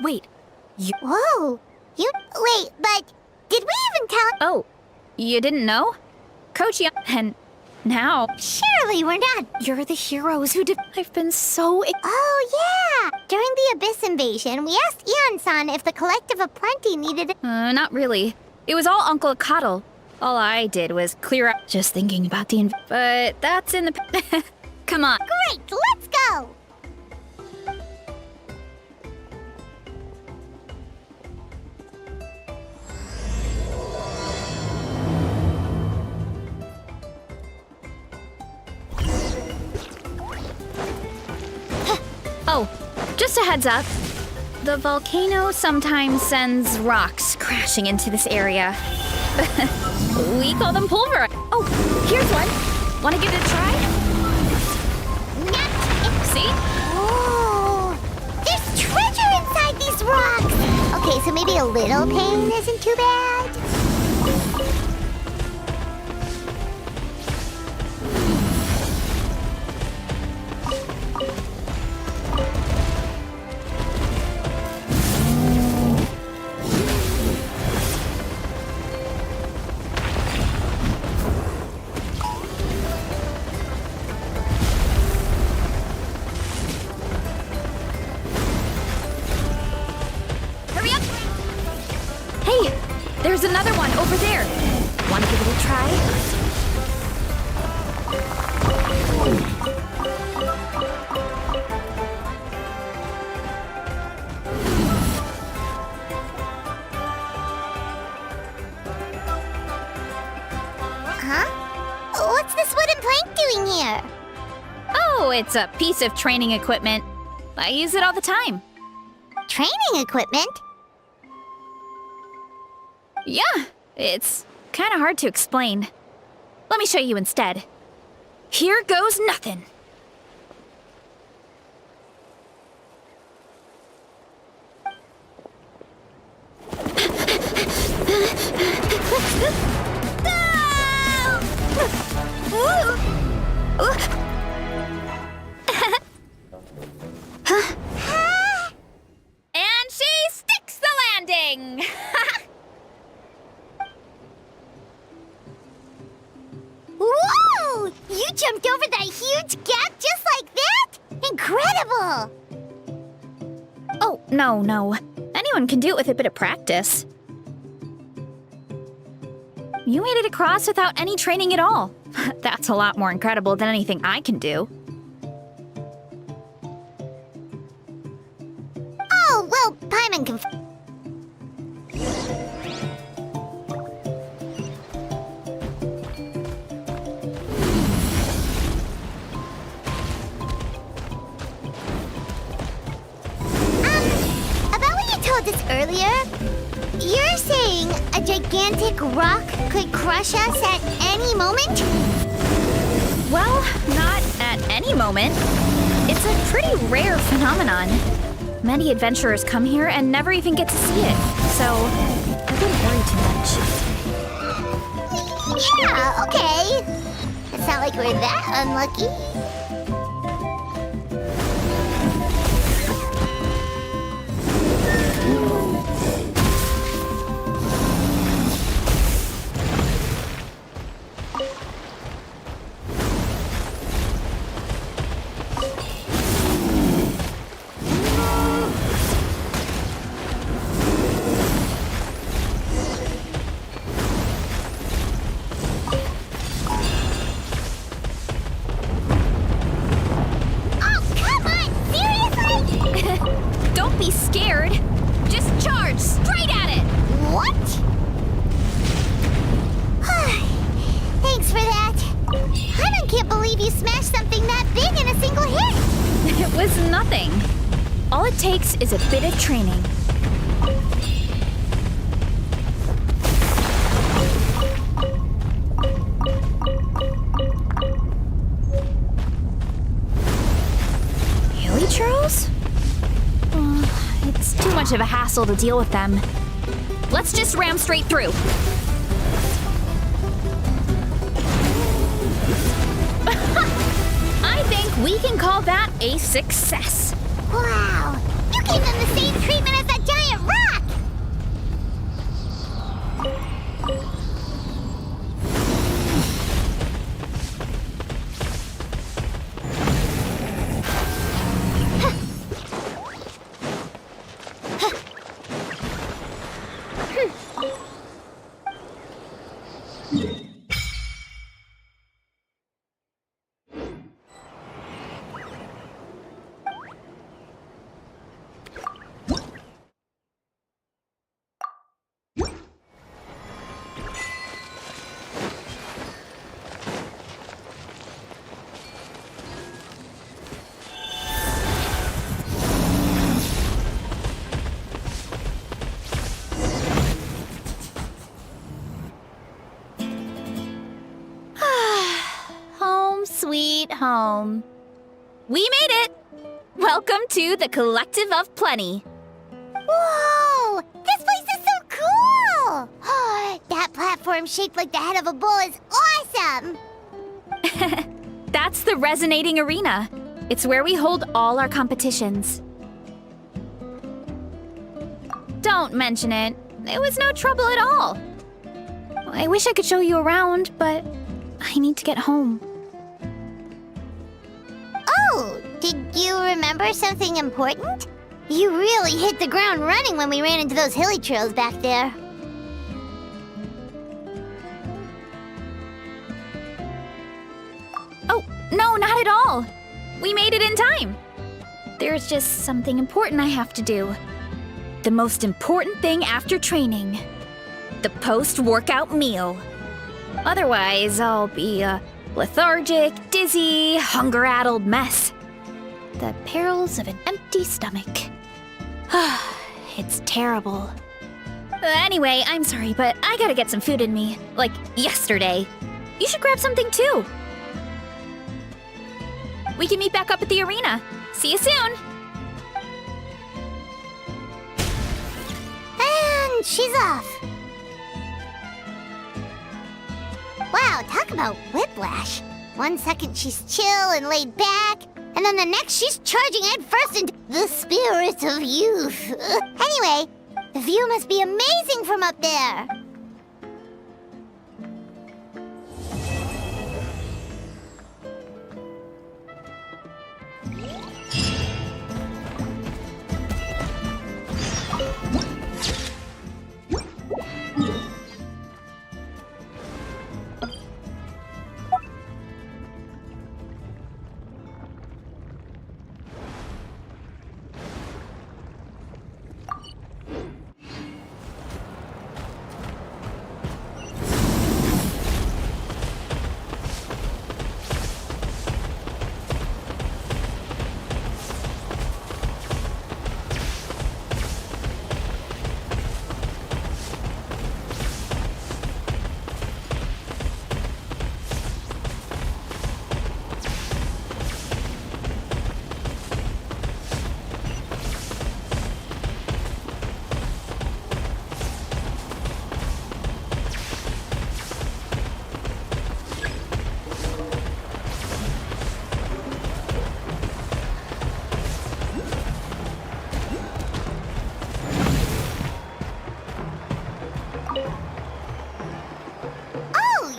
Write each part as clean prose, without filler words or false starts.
Wait, you... Whoa! Wait, but did we even tell... Oh, you didn't know? Coach Young, and now... Surely we're not... You're the heroes who did... I've been so... Oh, yeah! During the Abyss invasion, we asked Eon-san if the Collective apprentice needed... Not really. It was all Uncle Coddle. All I did was clear up just thinking about the... But that's in the... Come on. Great, let's go! Oh, just a heads up. The volcano sometimes sends rocks crashing into this area. We call them pulver. Oh, here's one. Want to give it a try? See? Oh, there's treasure inside these rocks! Okay, so maybe a little pain isn't too bad. There's another one over there. Want to give it a try? Huh? What's this wooden plank doing here? Oh, it's a piece of training equipment. I use it all the time. Training equipment? Yeah, it's kind of hard to explain. Let me show you instead. Here goes nothing. And she sticks the landing! Whoa! You jumped over that huge gap just like that? Incredible! Oh, no. Anyone can do it with a bit of practice. You made it across without any training at all. That's a lot more incredible than anything I can do. Oh, well, Paimon can... About what you told us earlier, you're saying a gigantic rock could crush us at any moment? Well, not at any moment. It's a pretty rare phenomenon. Many adventurers come here and never even get to see it, so I wouldn't worry too much. Yeah, okay. It's not like we're that unlucky. All it takes is a bit of training. much of a hassle to deal with them. Let's just ram straight through. I think we can call that a success. Wow! You gave them the same treatment as that giant rock! Sweet home. We made it! Welcome to the Collective of Plenty. Whoa! This place is so cool! That platform shaped like the head of a bull is awesome! That's the Resonating Arena. It's where we hold all our competitions. Don't mention it. It was no trouble at all. I wish I could show you around, but I need to get home. Oh, did you remember something important? You really hit the ground running when we ran into those hilly trails back there. Oh, no, not at all. We made it in time. There's just something important I have to do. The most important thing after training. The post-workout meal. Otherwise, I'll be a lethargic, dizzy, hunger-addled mess. The perils of an empty stomach. It's terrible. Anyway, I'm sorry, but I gotta get some food in me. Like yesterday. You should grab something too. We can meet back up at the arena. See you soon. And she's off. Wow, talk about whiplash. 1 second she's chill and laid back, and then the next she's charging headfirst into the spirit of youth. Anyway, the view must be amazing from up there.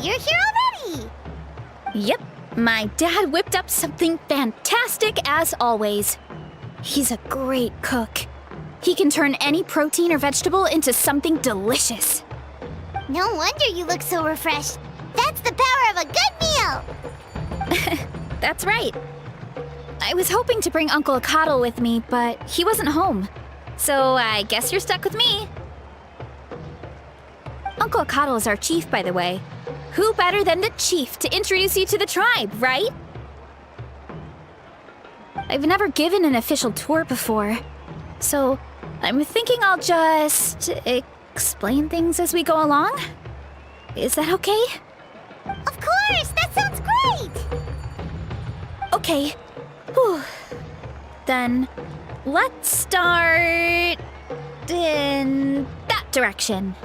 You're here already! Yep, my dad whipped up something fantastic as always. He's a great cook. He can turn any protein or vegetable into something delicious. No wonder you look so refreshed. That's the power of a good meal! That's right. I was hoping to bring Uncle Acatl with me, but he wasn't home. So I guess you're stuck with me. Uncle Acatl is our chief, by the way. Who better than the chief to introduce you to the tribe, right? I've never given an official tour before, so I'm thinking I'll just explain things as we go along. Is that okay? Of course! That sounds great! Okay. Whew. Then let's start in that direction.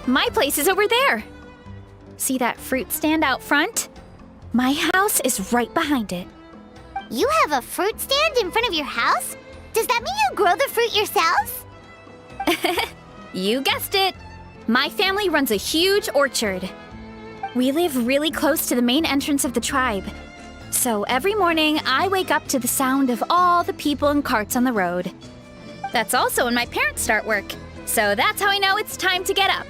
My place is over there. See that fruit stand out front? My house is right behind it. You have a fruit stand in front of your house? Does that mean you grow the fruit yourselves? You guessed it. My family runs a huge orchard. We live really close to the main entrance of the tribe. So every morning, I wake up to the sound of all the people and carts on the road. That's also when my parents start work. So that's how I know it's time to get up.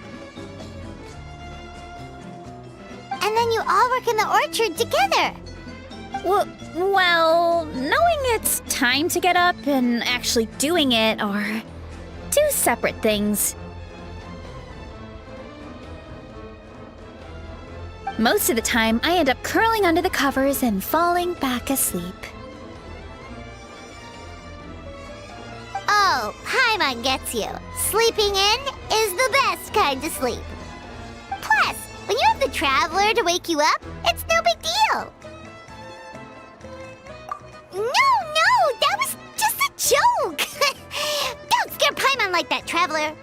And then you all work in the orchard together. Well, knowing it's time to get up and actually doing it are two separate things. Most of the time, I end up curling under the covers and falling back asleep. Oh, Paimon gets you. Sleeping in is the best kind of sleep. Plus, when you have the Traveler to wake you up, it's no big deal. No, that was just a joke. Don't scare Paimon like that, Traveler.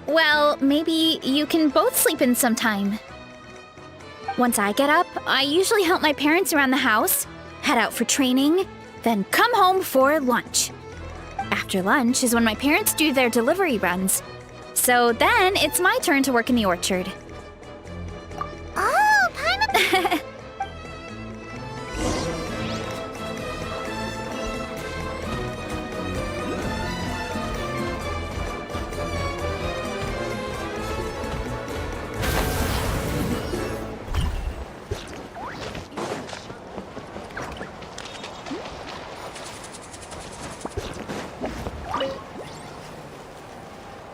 Well, maybe you can both sleep in sometime. Once I get up, I usually help my parents around the house, head out for training, then come home for lunch. After lunch is when my parents do their delivery runs. So then it's my turn to work in the orchard. Oh, Paimon.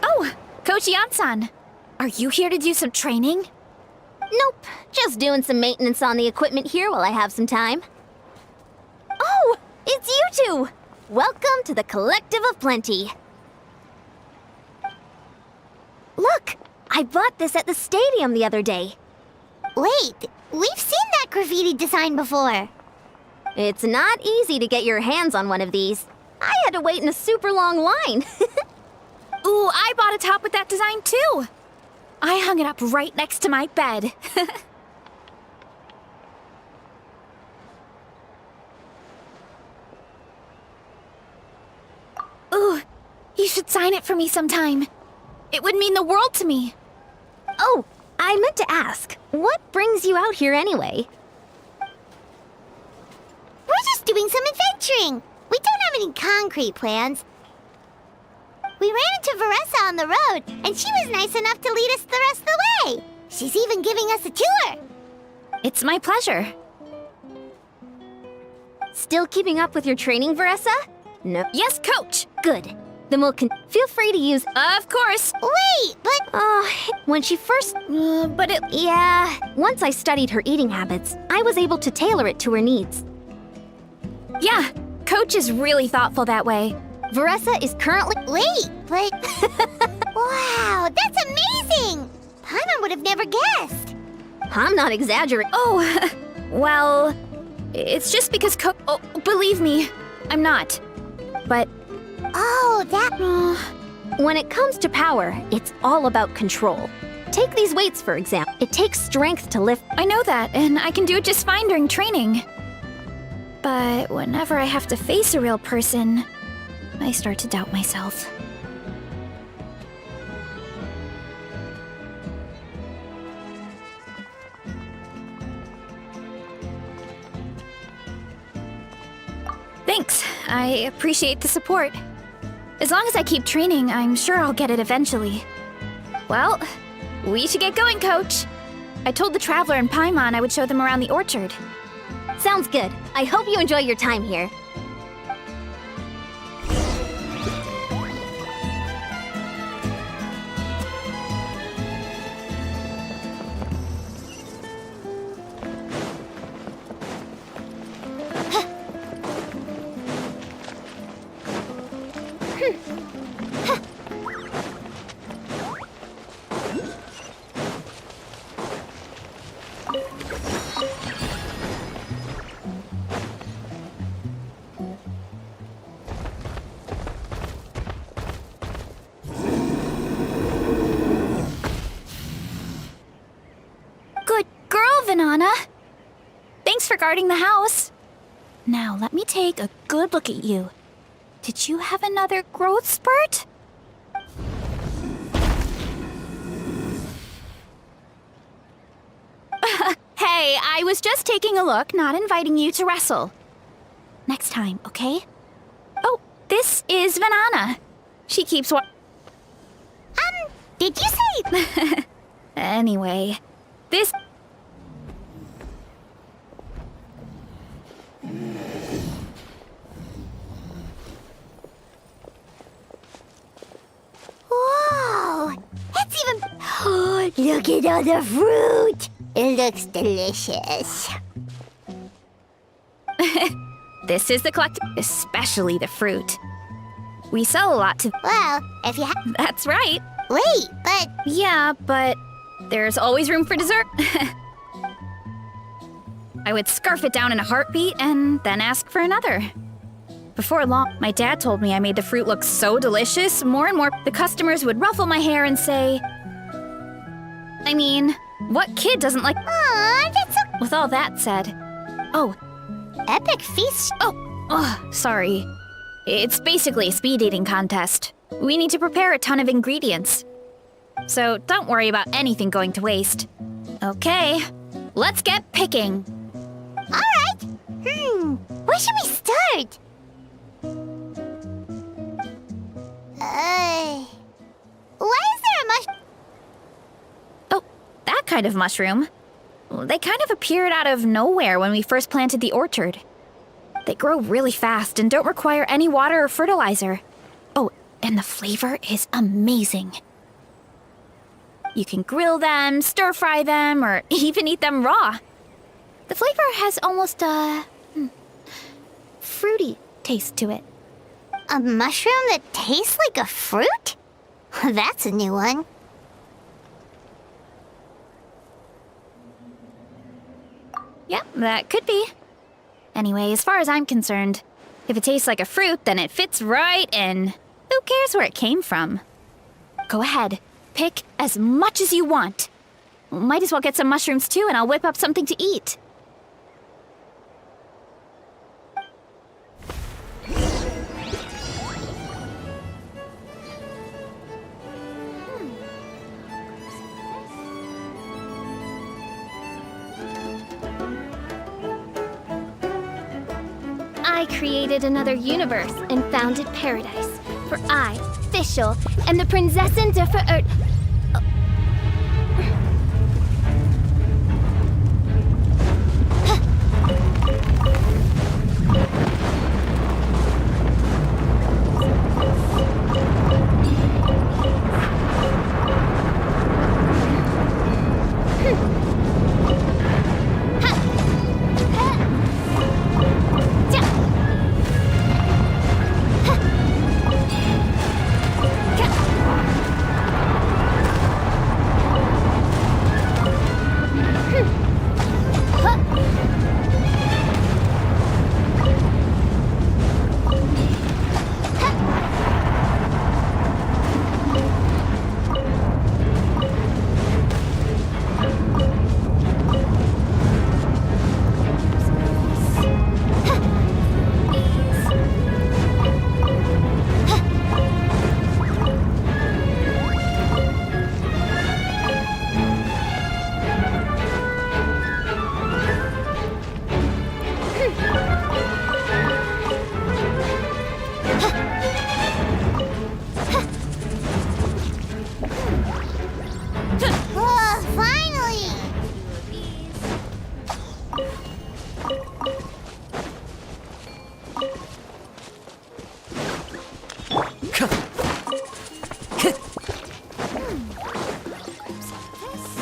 Oh, Coach Yan-san, are you here to do some training? Nope, just doing some maintenance on the equipment here while I have some time. Oh, it's you two! Welcome to the Collective of Plenty. Look, I bought this at the stadium the other day. Wait, we've seen that graffiti design before. It's not easy to get your hands on one of these. I had to wait in a super long line. Ooh, I bought a top with that design too. I hung it up right next to my bed. Ooh, you should sign it for me sometime. It would mean the world to me. Oh, I meant to ask, what brings you out here anyway? We're just doing some adventuring. We don't have any concrete plans. We ran into Veressa on the road, and she was nice enough to lead us the rest of the way. She's even giving us a tour. It's my pleasure. Still keeping up with your training, Veressa? No. Yes, Coach. Good. Then feel free to use. Of course. Wait, but... When she first. But it... Yeah. Once I studied her eating habits, I was able to tailor it to her needs. Yeah, Coach is really thoughtful that way. Veressa is currently. Wait, but... Wow, that's amazing! Paimon would have never guessed. I'm not exaggerating. Oh, well, it's just because Oh, believe me, I'm not. But... Oh, that... When it comes to power, it's all about control. Take these weights, for example. It takes strength to lift. I know that, and I can do it just fine during training. But whenever I have to face a real person, I start to doubt myself. Thanks. I appreciate the support. As long as I keep training, I'm sure I'll get it eventually. Well, we should get going, Coach. I told the Traveler and Paimon I would show them around the orchard. Sounds good. I hope you enjoy your time here. Good girl, Vanana. Thanks for guarding the house. Now, let me take a good look at you. Did you have another growth spurt? Hey, I was just taking a look, not inviting you to wrestle. Next time, okay? Oh, this is Vanana. She keeps Did you say... Anyway, this... Whoa! It's even... Oh, look at all the fruit! It looks delicious. This is the collective, especially the fruit. We sell a lot to... Well, if you have... That's right. Wait, but... Yeah, but there's always room for dessert. I would scarf it down in a heartbeat and then ask for another. Before long, my dad told me I made the fruit look so delicious, more and more the customers would ruffle my hair and say... I mean, what kid doesn't like... Aw, that's so... With all that said... Oh, Epic feast. sorry. It's basically a speed eating contest. We need to prepare a ton of ingredients. So don't worry about anything going to waste. Okay, let's get picking. All right. Where should we start? Why is there a Oh, that kind of mushroom. They kind of appeared out of nowhere when we first planted the orchard. They grow really fast and don't require any water or fertilizer. Oh, and the flavor is amazing. You can grill them, stir-fry them, or even eat them raw. The flavor has almost a fruity taste to it. A mushroom that tastes like a fruit? That's a new one. Yeah, that could be. Anyway, as far as I'm concerned, if it tastes like a fruit, then it fits right in. Who cares where it came from? Go ahead, pick as much as you want. Might as well get some mushrooms too, and I'll whip up something to eat. I created another universe and founded paradise. For I, Fischl, am the Prinzessin der Verirrt...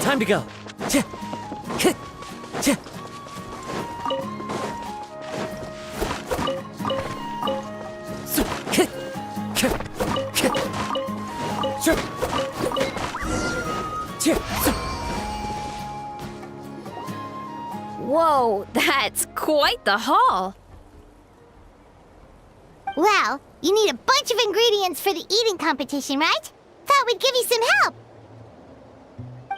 Time to go. Ch- k- ch- Su- k- k- k- Su- ch- su- Whoa, that's quite the haul. Well, you need a bunch of ingredients for the eating competition, right? Thought we'd give you some help.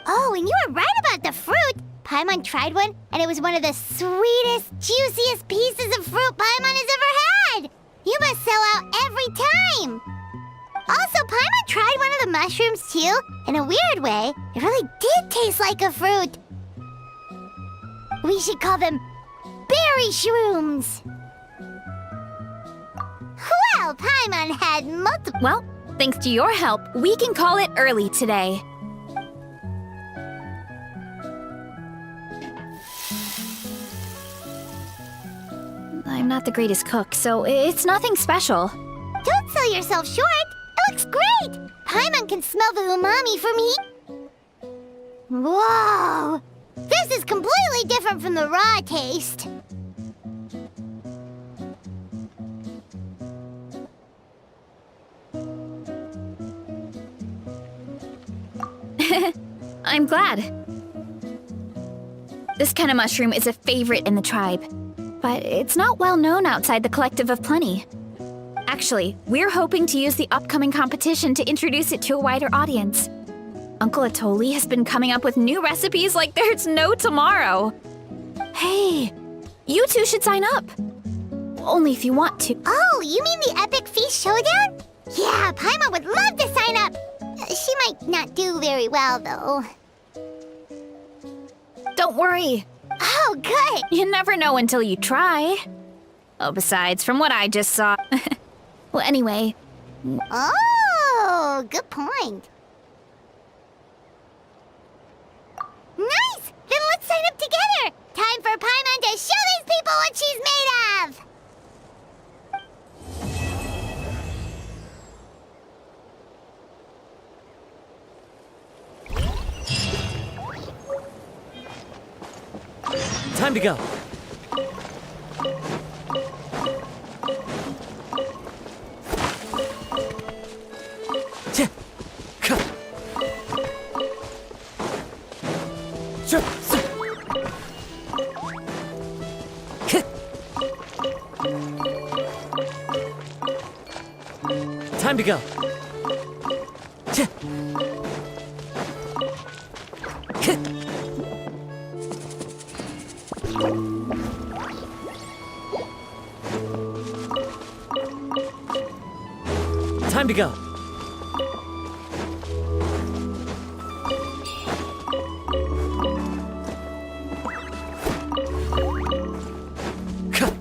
Oh, and you were right about the fruit. Paimon tried one, and it was one of the sweetest, juiciest pieces of fruit Paimon has ever had. You must sell out every time. Also, Paimon tried one of the mushrooms too. In a weird way, it really did taste like a fruit. We should call them berry shrooms. Well, Paimon had multiple. Well, thanks to your help, we can call it early today. I'm not the greatest cook, so it's nothing special. Don't sell yourself short. It looks great. Paimon can smell the umami from heat. Whoa! This is completely different from the raw taste. I'm glad. This kind of mushroom is a favorite in the tribe, but it's not well known outside the Collective of Plenty. Actually, we're hoping to use the upcoming competition to introduce it to a wider audience. Uncle Atoli has been coming up with new recipes like there's no tomorrow. Hey, you two should sign up. Only if you want to. Oh, you mean the Epic Feast Showdown? Yeah, Paimon would love to sign up. She might not do very well, though. Don't worry. Oh, good. You never know until you try. Oh, besides, from what I just saw... Well, anyway, Oh, good point. Nice! Then let's sign up together! Time for Paimon to show these people what she's made of! Time to go. Ch- k- Su- su- k- Time to go. Ch- k- Time to go. K-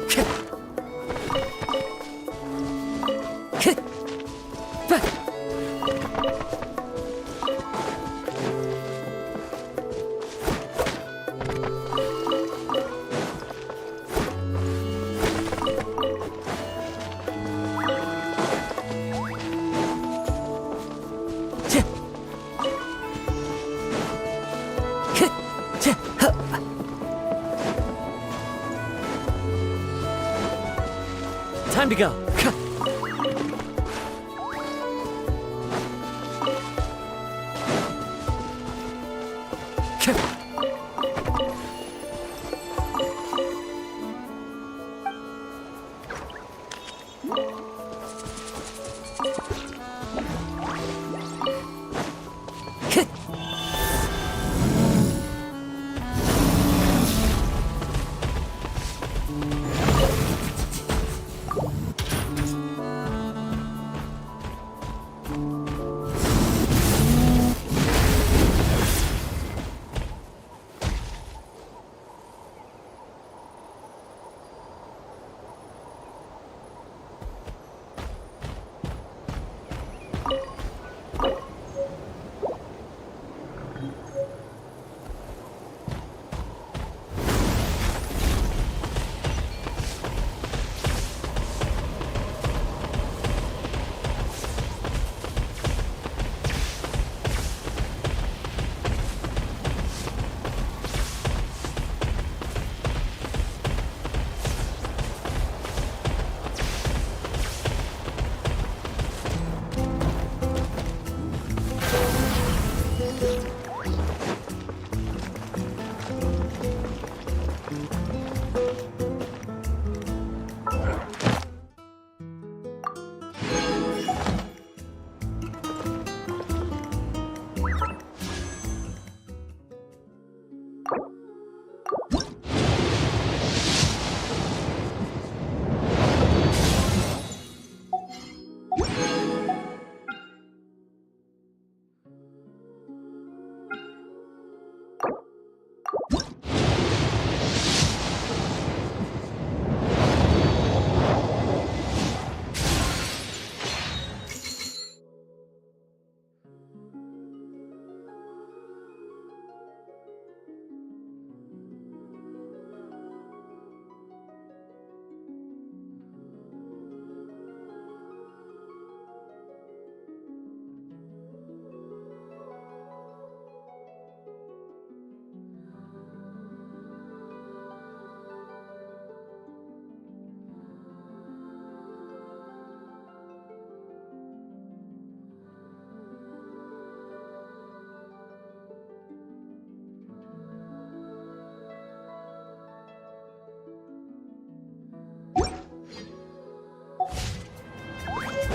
K- K- Ba- Ch- K- ch- huh. Time to go. K- K- K-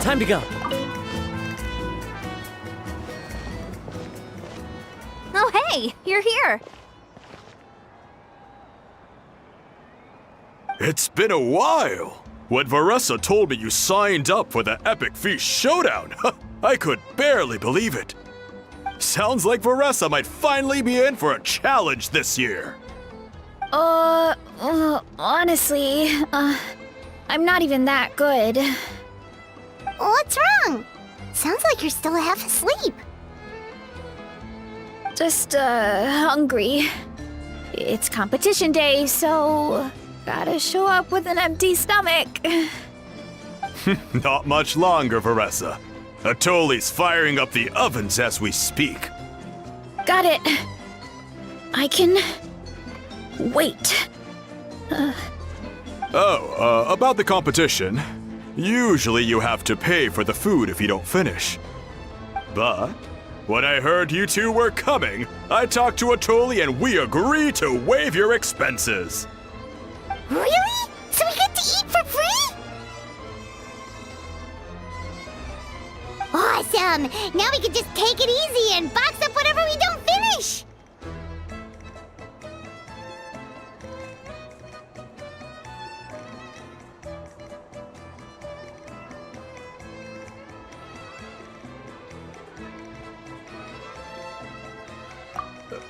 Time to go. Oh, hey, you're here. It's been a while. When Varessa told me you signed up for the Epic Feast Showdown, I could barely believe it. Sounds like Varessa might finally be in for a challenge this year. Honestly, I'm not even that good. What's wrong? Sounds like you're still half asleep. Just, hungry. It's competition day, so gotta show up with an empty stomach. Not much longer, Varessa. Atoli's firing up the ovens as we speak. Got it. I can wait. About the competition. Usually you have to pay for the food if you don't finish. But when I heard you two were coming, I talked to Atoli and we agreed to waive your expenses. Really? So we get to eat for free? Awesome! Now we can just take it easy and box up whatever we don't finish!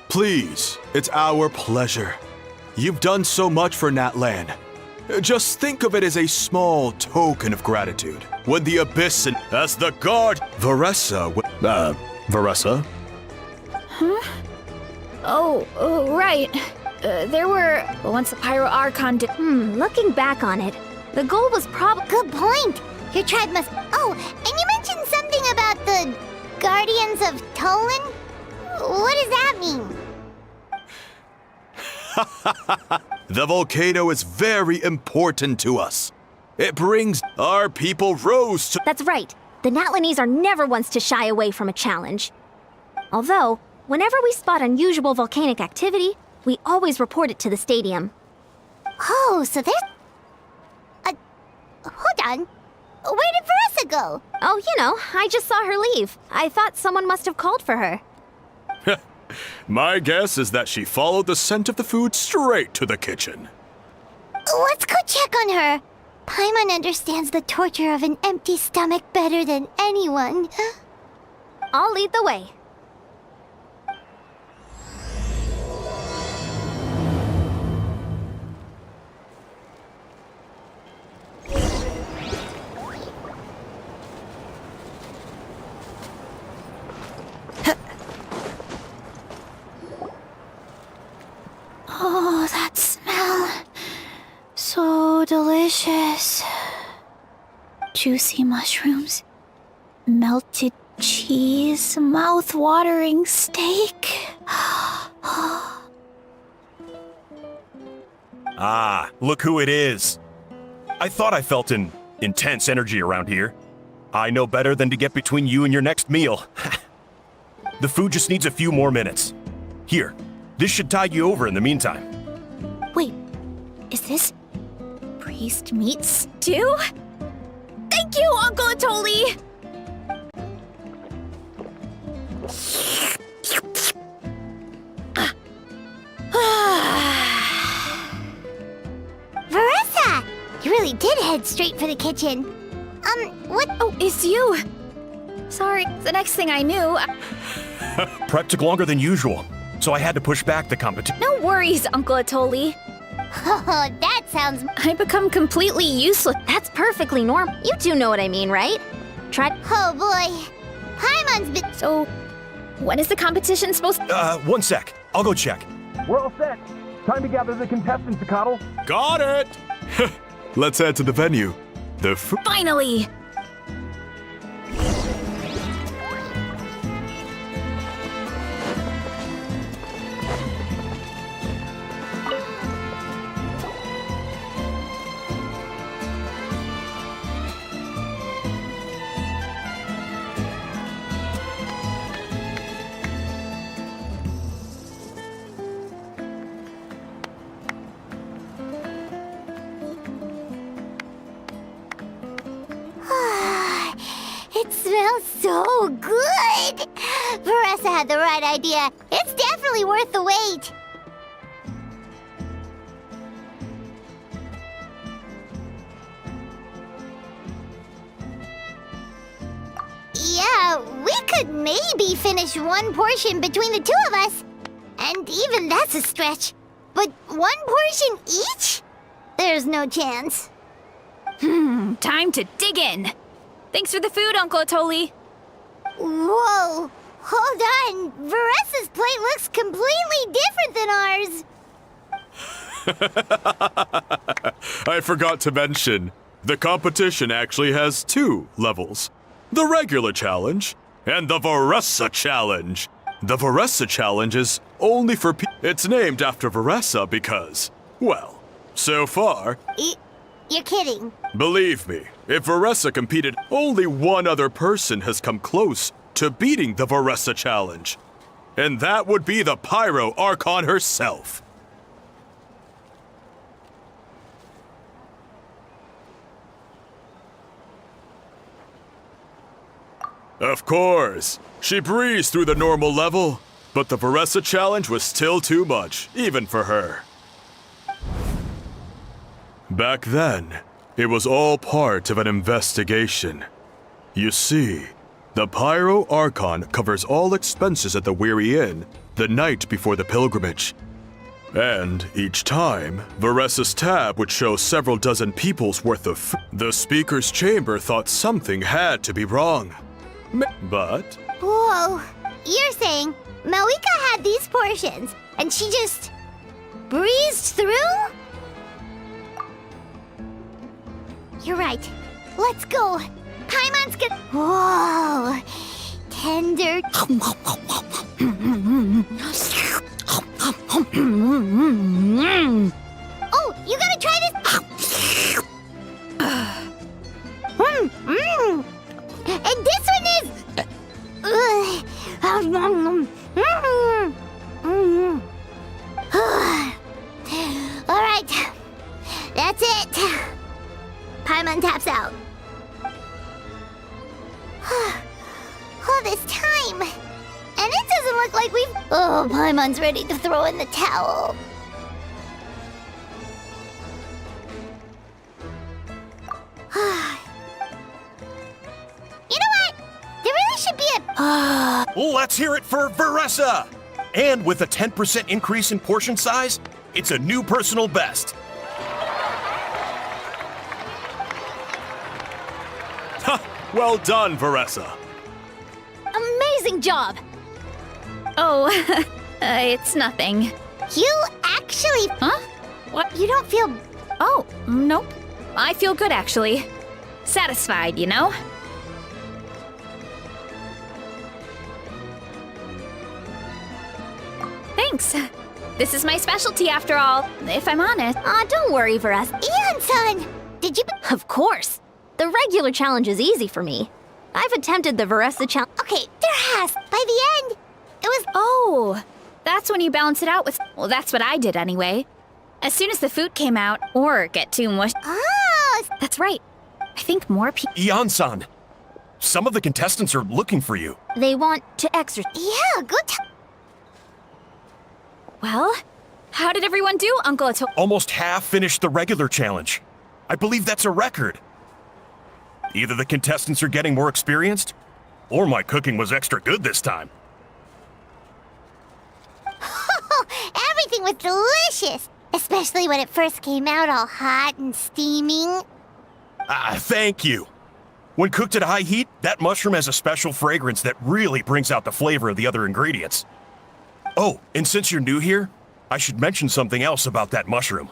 Please, it's our pleasure. You've done so much for Natlan. Just think of it as a small token of gratitude. When the Abyss and as the guard, Varessa. Varessa? Oh, right. There were once the Pyro Archon did. Looking back on it, the goal was probably. Good point! Your tribe must. Oh, and you mentioned something about the Guardians of Tolan? What does that mean? The volcano is very important to us. It brings our people rose to. That's right. The Natlanese are never ones to shy away from a challenge. Although, whenever we spot unusual volcanic activity, we always report it to the stadium. Oh, so there's. Hold on. Where did Varessa go? Oh, I just saw her leave. I thought someone must have called for her. My guess is that she followed the scent of the food straight to the kitchen. Let's go check on her. Paimon understands the torture of an empty stomach better than anyone. I'll lead the way. Oh, that smell. So delicious. Juicy mushrooms, melted cheese, mouth-watering steak. Ah, look who it is. I thought I felt an intense energy around here. I know better than to get between you and your next meal. The food just needs a few more minutes. Here, this should tide you over in the meantime. Wait, is this priest meat stew? Thank you, Uncle Atoli! Varessa! You really did head straight for the kitchen. What? Oh, it's you! Sorry, the next thing I knew... Prep took longer than usual, so I had to push back the competition. No worries, Uncle Atoli. Oh, that sounds. I become completely useless. That's perfectly normal. You do know what I mean, right? Oh boy. Paimon's been. So, when is the competition supposed to... One sec. I'll go check. We're all set. Time to gather the contestants, Coddle. Got it! Let's head to the venue. Finally! It smells so good! Veressa had the right idea. It's definitely worth the wait. Yeah, we could maybe finish one portion between the two of us. And even that's a stretch. But one portion each? There's no chance. Time to dig in. Thanks for the food, Uncle Atoli. Whoa! Hold on! Veressa's plate looks completely different than ours! I forgot to mention, the competition actually has 2 levels. The regular challenge and the Veressa challenge. The Veressa challenge is only for It's named after Veressa because, well, so far... You're kidding. Believe me, if Veressa competed, only one other person has come close to beating the Veressa challenge. And that would be the Pyro Archon herself. Of course, she breezed through the normal level, but the Veressa challenge was still too much, even for her. Back then, it was all part of an investigation. You see, the Pyro Archon covers all expenses at the Weary Inn the night before the pilgrimage. And each time, Veressa's tab would show several dozen people's worth of food. The speaker's chamber thought something had to be wrong. But... Whoa, you're saying Malika had these portions, and she just breezed through? You're right. Let's go. Paimon's gonna... Whoa, tender... Oh, you gotta try this... And this one is... All right, that's it. Paimon taps out. All this time, and it doesn't look like we've... Oh, Paimon's ready to throw in the towel. You know what? There really should be a... Let's hear it for Veressa! And with a 10% increase in portion size, it's a new personal best. Ha! Well done, Veressa. Amazing job! Oh, it's nothing. You actually... Huh? What? You don't feel... Oh, nope. I feel good, actually. Satisfied, you know? Thanks. This is my specialty, after all, if I'm honest. Don't worry, Veressa. Eon-san! Did you... Of course. The regular challenge is easy for me. I've attempted the Veressa challenge. Okay, there has. By the end, it was... Oh, that's when you balance it out with... Well, that's what I did anyway. As soon as the food came out, or get too mushed... Oh! That's right. I think more people... Ian-san, some of the contestants are looking for you. They want to exercise. Yeah, good time. Well, how did everyone do, Uncle Ato... Almost half finished the regular challenge. I believe that's a record. Either the contestants are getting more experienced, or my cooking was extra good this time. Everything was delicious, especially when it first came out all hot and steaming. Thank you. When cooked at high heat, that mushroom has a special fragrance that really brings out the flavor of the other ingredients. Oh, and since you're new here, I should mention something else about that mushroom.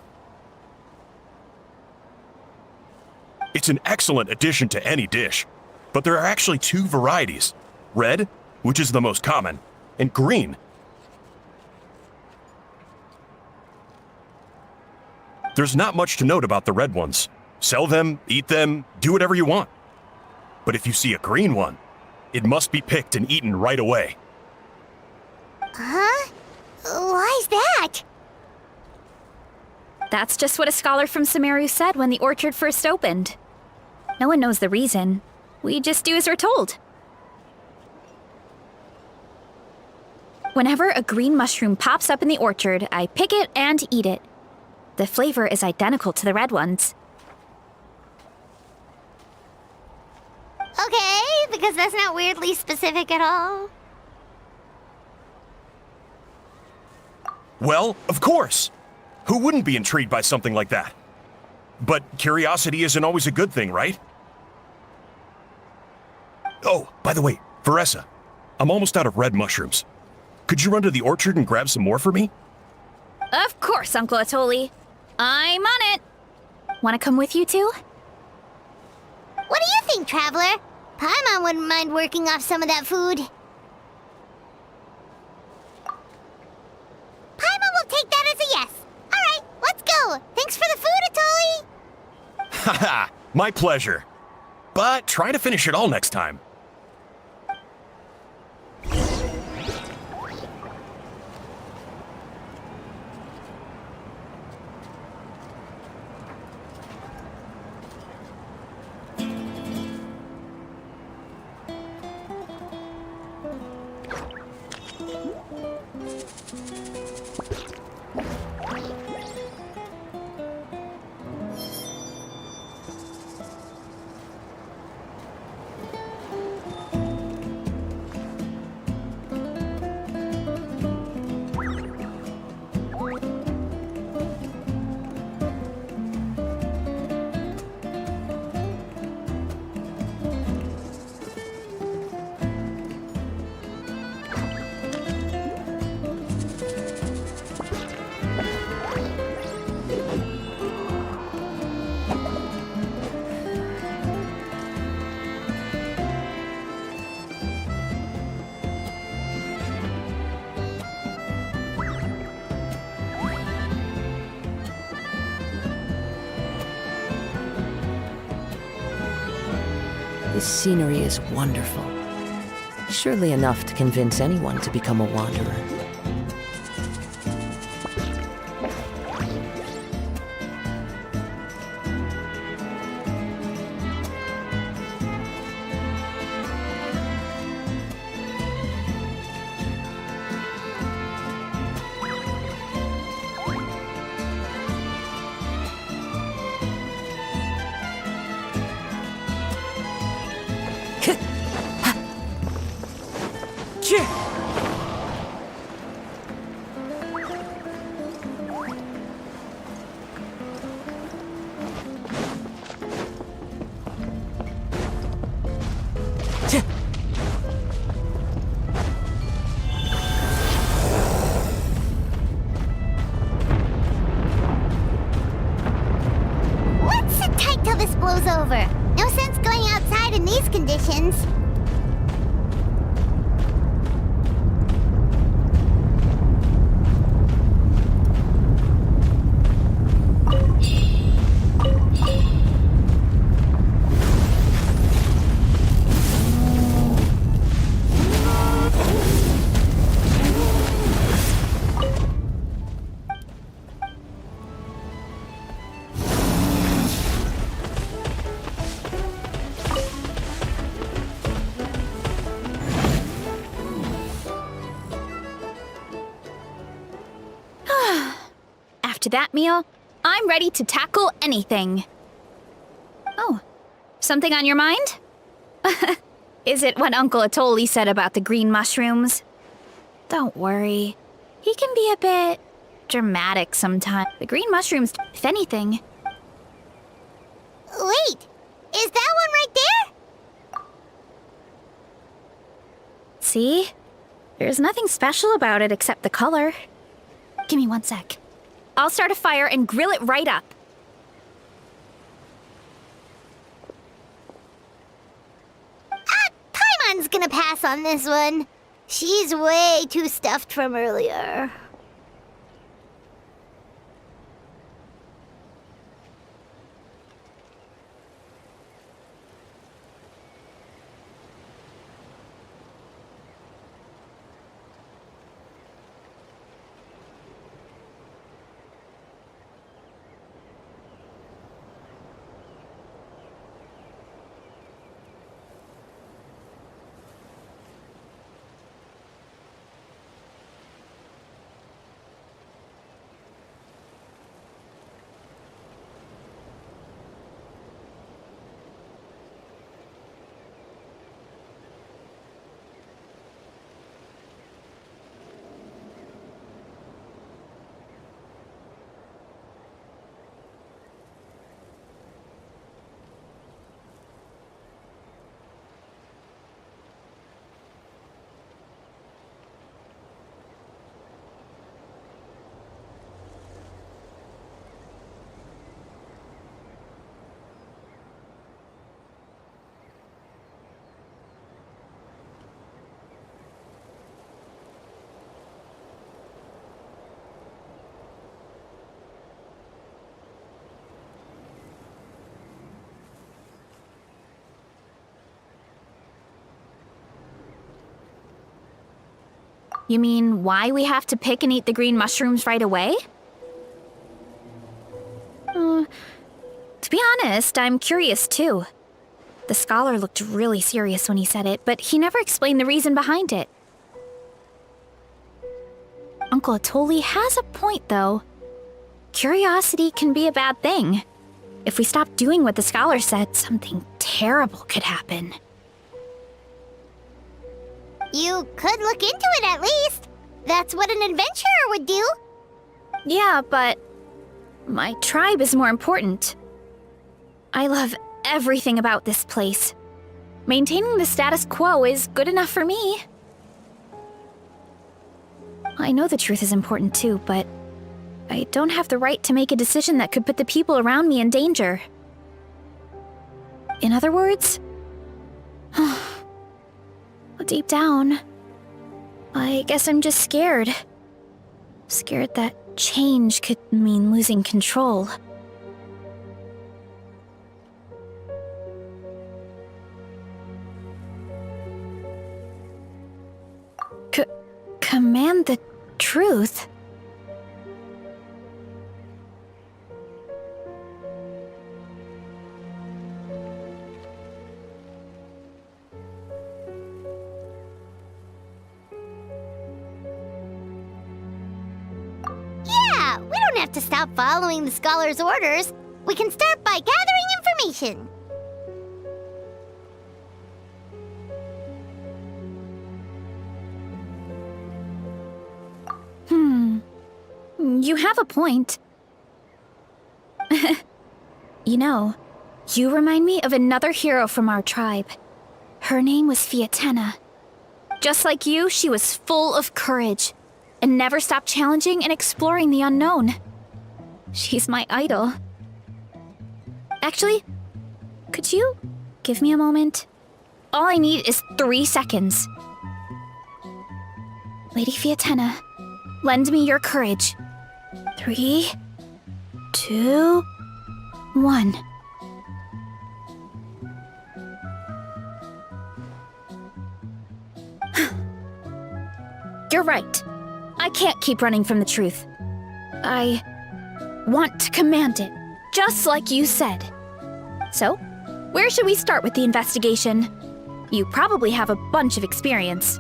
It's an excellent addition to any dish, but there are actually 2 varieties. Red, which is the most common, and green. There's not much to note about the red ones. Sell them, eat them, do whatever you want. But if you see a green one, it must be picked and eaten right away. Huh? Why's that? That's just what a scholar from Sumeru said when the orchard first opened. No one knows the reason, We just do as we're told. Whenever a green mushroom pops up in the orchard, I pick it and eat it. The flavor is identical to the red ones. Okay, because that's not weirdly specific at all. Well, of course. Who wouldn't be intrigued by something like that? But curiosity isn't always a good thing, right? Oh, by the way, Veressa, I'm almost out of red mushrooms. Could you run to the orchard and grab some more for me? Of course, Uncle Atoli. I'm on it. Want to come with you too? What do you think, Traveler? Paimon wouldn't mind working off some of that food. Paimon will take that as a yes. All right, let's go. Thanks for the food, Atoli. Haha, my pleasure. But try to finish it all next time. This scenery is wonderful. Surely enough to convince anyone to become a wanderer. Let's sit tight till this blows over. No sense going outside in these conditions. After that meal, I'm ready to tackle anything. Oh, something on your mind? Is it what Uncle Atoli said about the green mushrooms? Don't worry. He can be a bit dramatic sometimes. The green mushrooms, if anything. Wait, is that one right there? See? There's nothing special about it except the color. Give me 1 sec. I'll start a fire and grill it right up. Paimon's gonna pass on this one. She's way too stuffed from earlier. You mean why we have to pick and eat the green mushrooms right away? To be honest, I'm curious too. The scholar looked really serious when he said it, but he never explained the reason behind it. Uncle Atoli has a point, though. Curiosity can be a bad thing. If we stop doing what the scholar said, something terrible could happen. You could look into it at least. That's what an adventurer would do. Yeah, but my tribe is more important. I love everything about this place. Maintaining the status quo is good enough for me. I know the truth is important too, but I don't have the right to make a decision that could put the people around me in danger. In other words, deep down, I guess I'm just scared. Scared that change could mean losing control. Command the truth? Yeah, we don't have to stop following the scholar's orders. We can start by gathering information. You have a point. You know, you remind me of another hero from our tribe. Her name was Fiatena. Just like you, she was full of courage and never stopped challenging and exploring the unknown. She's my idol. Actually, could you give me a moment? All I need is 3 seconds. Lady Fiatena, lend me your courage. 3, 2, 1. You're right. I can't keep running from the truth. I want to command it, just like you said. So, where should we start with the investigation? You probably have a bunch of experience.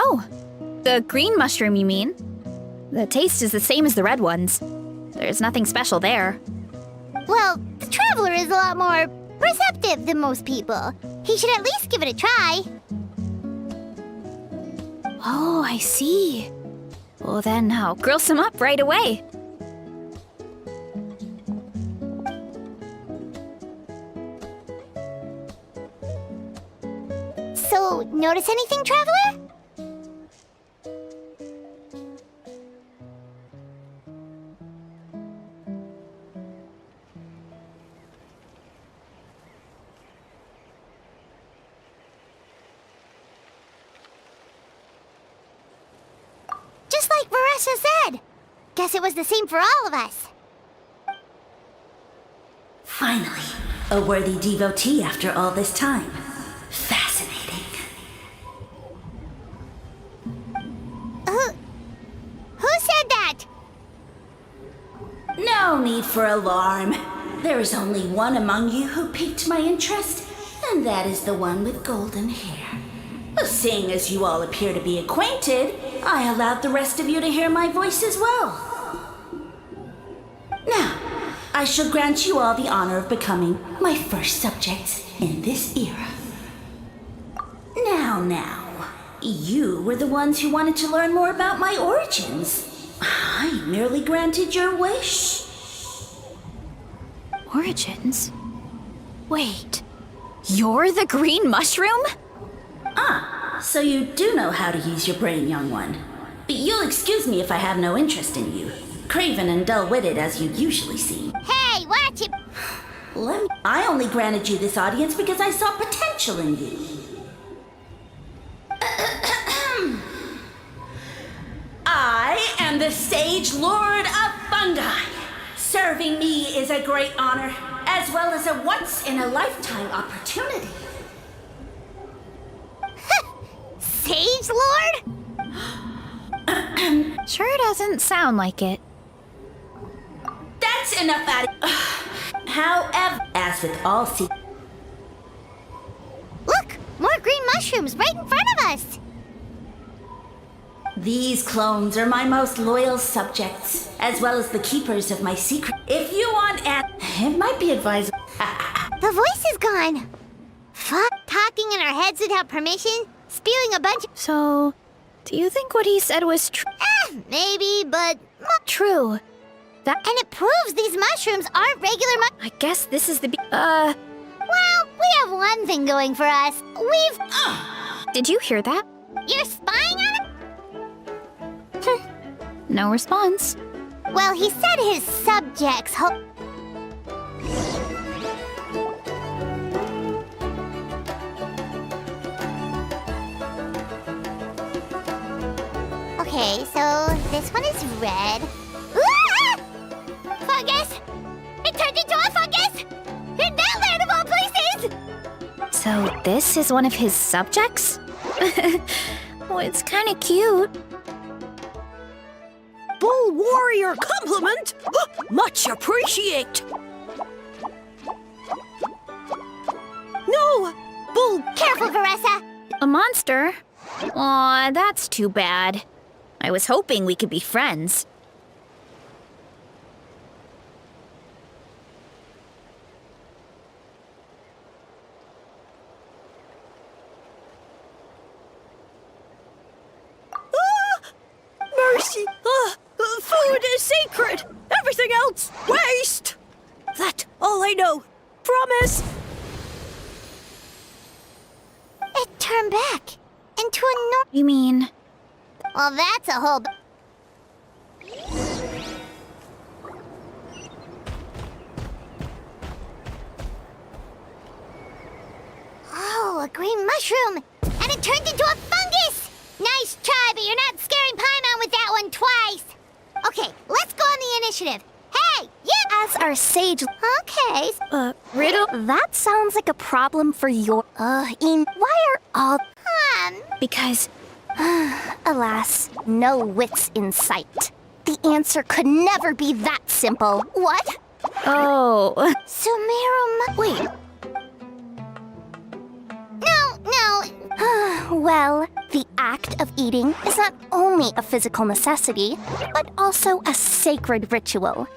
Oh, the green mushroom, you mean? The taste is the same as the red ones. There's nothing special there. Well, the traveler is a lot more perceptive than most people. He should at least give it a try. Oh, I see. Well, then I'll grill some up right away. So, notice anything, traveler? Just like Varesha said. Guess it was the same for all of us. Finally, a worthy devotee after all this time. Fascinating. Who said that? No need for alarm. There is only one among you who piqued my interest, and that is the one with golden hair. Seeing as you all appear to be acquainted, I allowed the rest of you to hear my voice as well. Now, I shall grant you all the honor of becoming my first subjects in this era. Now, you were the ones who wanted to learn more about my origins. I merely granted your wish. Origins? Wait, you're the green mushroom? So you do know how to use your brain, young one. But you'll excuse me if I have no interest in you. Craven and dull-witted as you usually seem. Hey, watch it! I only granted you this audience because I saw potential in you. am the Sage Lord of Fungi. Serving me is a great honor, as well as a once-in-a-lifetime opportunity. Sage Lord? Sure doesn't sound like it. That's enough out of... However, as with all Look! More green mushrooms right in front of us! these clones are my most loyal subjects, as well as the keepers of my secret. If you want it might be advisable. The voice is gone. Fuck. Talking in our heads without permission? Spewing a bunch of... So, do you think what he said was maybe, but... true? And it proves these mushrooms aren't regular I guess this is the Well, we have one thing going for us. We've... Did you hear that? You're spying on him? No response. Well, he said his subjects Okay, so this one is red. Ah! Fungus! It turned into a fungus! In that land of all places! So this is one of his subjects? Oh, it's kind of cute. Bull warrior compliment! Much appreciate! No! Bull... Careful, Varessa! A monster? Aw, that's too bad. I was hoping we could be friends. Mercy! Food is sacred! Everything else, waste! That all I know. Promise! It turned back into a You mean... Well, that's a whole... Oh, a green mushroom! And it turned into a fungus! Nice try, but you're not scaring Paimon with that one twice! Okay, let's go on the initiative. Hey, you... As our sage... Okay. Riddle? That sounds like a problem for your... Why are all... Because... Alas, no wits in sight. The answer could never be that simple. What? Oh... Sumeru... Wait. No. Well, the act of eating is not only a physical necessity, but also a sacred ritual.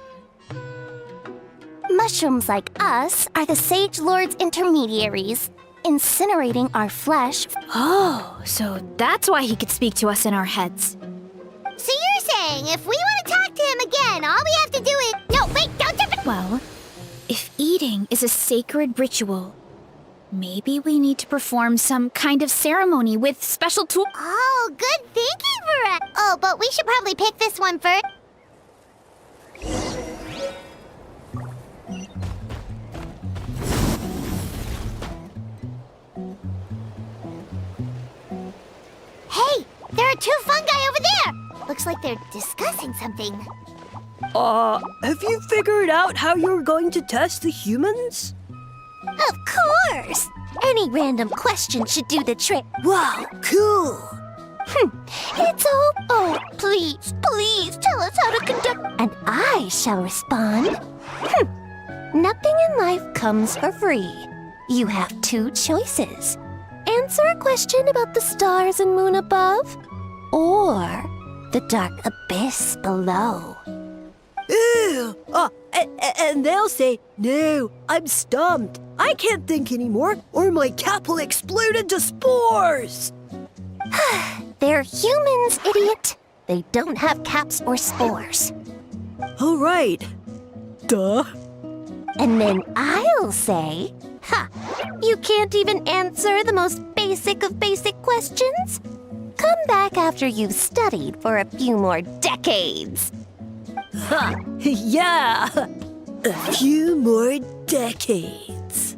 Mushrooms like us are the Sage Lord's intermediaries, incinerating our flesh. Oh, so that's why he could speak to us in our heads. So you're saying if we want to talk to him again, all we have to do is... No, wait, don't jump in! Well, if eating is a sacred ritual, maybe we need to perform some kind of ceremony with special tools. Oh, good thinking, Vera. Oh, but we should probably pick this one first. Hey, there are two fungi over there. Looks like they're discussing something. Have you figured out how you're going to test the humans? Of course! Any random question should do the trick. Wow, cool! It's all... Oh, please, please tell us how to conduct... And I shall respond. Nothing in life comes for free. You have two choices. Answer a question about the stars and moon above, or the dark abyss below. Ew! And they'll say, no, I'm stumped. I can't think anymore, or my cap will explode into spores! They're humans, idiot. They don't have caps or spores. All right. Duh. And then I'll say, you can't even answer the most basic of basic questions? Come back after you've studied for a few more decades. Ha! Yeah! A few more decades.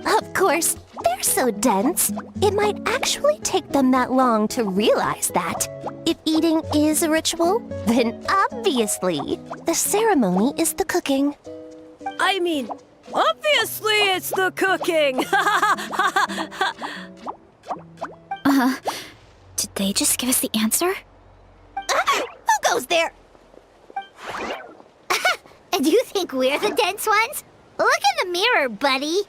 Of course, they're so dense, it might actually take them that long to realize that. If eating is a ritual, then obviously the ceremony is the cooking. I mean, obviously it's the cooking! Did they just give us the answer? Who goes there? And you think we're the dense ones? Look in the mirror, buddy.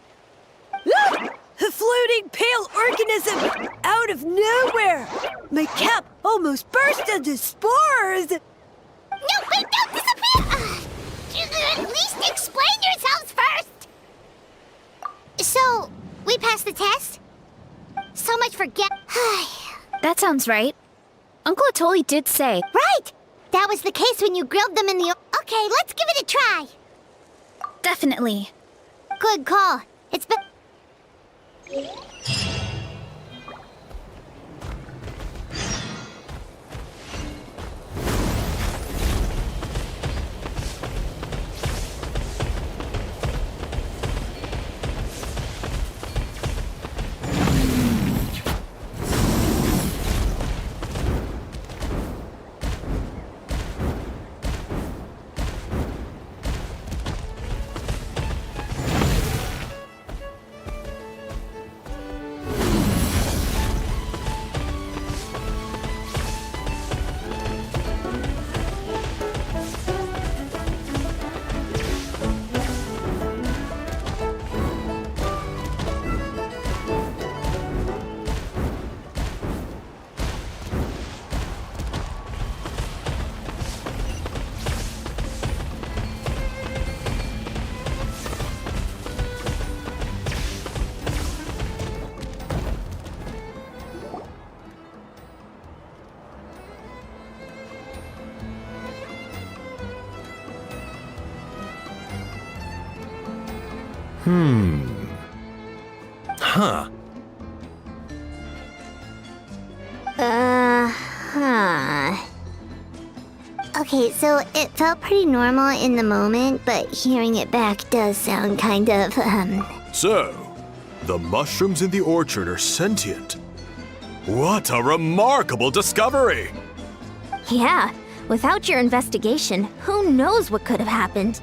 A floating pale organism out of nowhere! My cap almost burst into spores! No, wait, don't disappear! At least explain yourselves first! So, we passed the test? So much for That sounds right. Uncle Atoli did say. Right! That was the case when you grilled them in the... Okay, let's give it a try. Definitely. Good call. It's been... Huh. Okay, so it felt pretty normal in the moment, but hearing it back does sound kind of, So, the mushrooms in the orchard are sentient. What a remarkable discovery! Yeah, without your investigation, who knows what could have happened?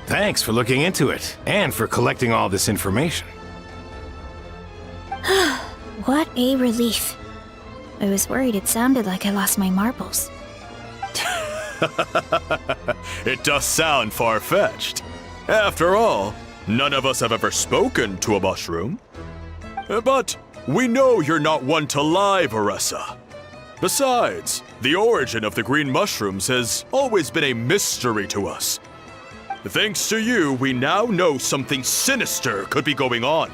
Thanks for looking into it, and for collecting all this information. What a relief. I was worried it sounded like I lost my marbles. It does sound far-fetched. After all, none of us have ever spoken to a mushroom. But we know you're not one to lie, Varessa. Besides, the origin of the green mushrooms has always been a mystery to us. Thanks to you, we now know something sinister could be going on.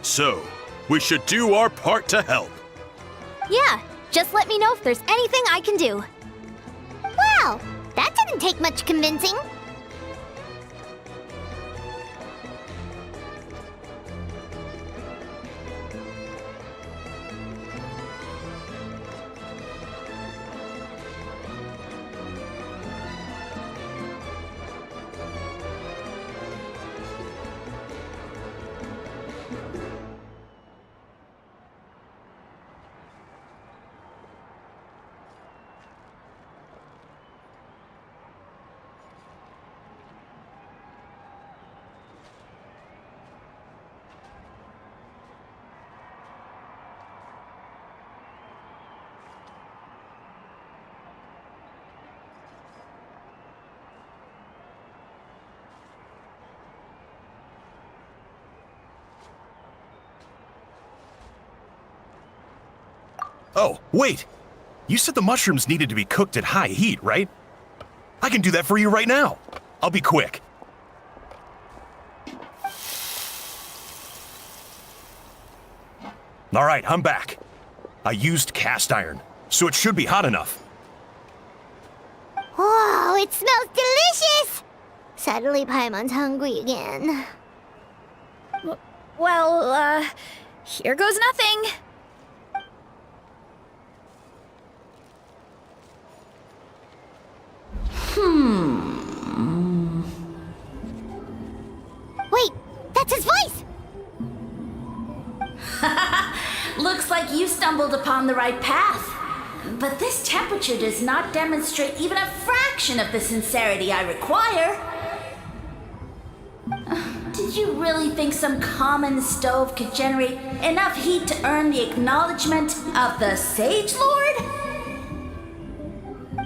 So, we should do our part to help. Yeah, just let me know if there's anything I can do. wow, that didn't take much convincing. Oh, wait! You said the mushrooms needed to be cooked at high heat, right? I can do that for you right now. I'll be quick. All right, I'm back. I used cast iron, so it should be hot enough. Whoa, it smells delicious! Suddenly Paimon's hungry again. Well, here goes nothing. Wait, that's his voice! stumbled upon the right path. But this temperature does not demonstrate even a fraction of the sincerity I require. Did you really think some common stove could generate enough heat to earn the acknowledgement of the Sage Lord?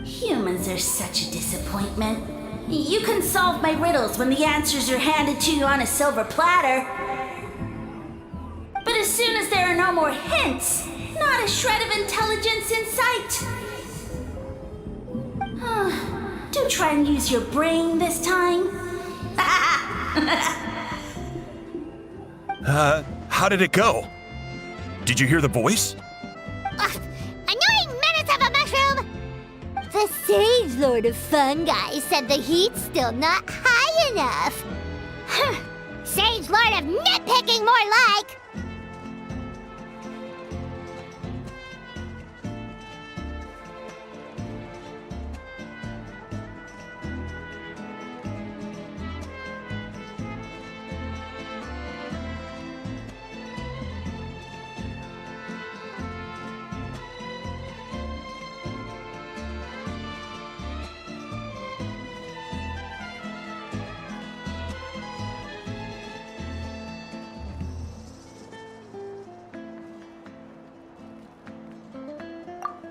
Humans are such a disappointment. You can solve my riddles when the answers are handed to you on a silver platter. But as soon as there are no more hints, not a shred of intelligence in sight. Do try and use your brain this time. How did it go? Did you hear the voice? Annoying menace of a mushroom! The Sage Lord of Fungi said the heat's still not high enough. Sage Lord of Nitpicking, more like!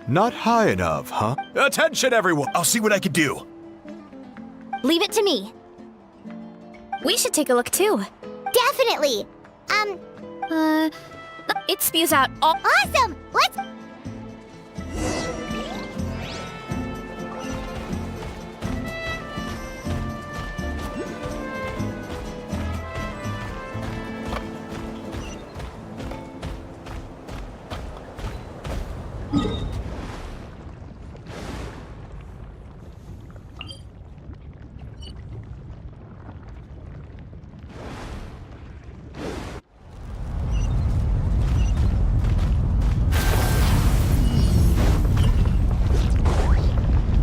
Not high enough, huh? Attention, everyone! I'll see what I can do. Leave it to me. We should take a look too. Definitely! It spews out all. Awesome! Let's...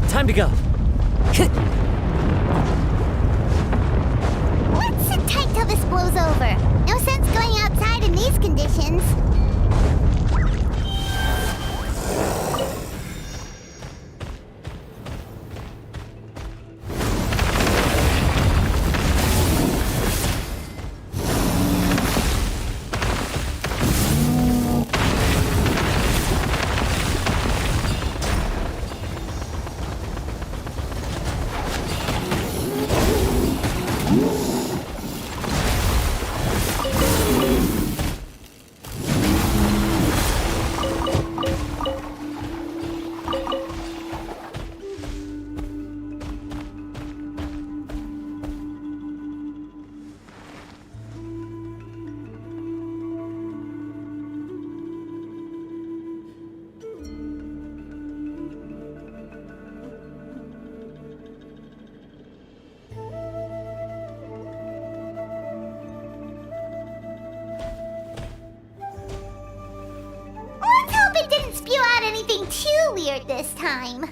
Time to go. Let's sit tight till this blows over. No sense going outside in these conditions. It didn't spew out anything too weird this time.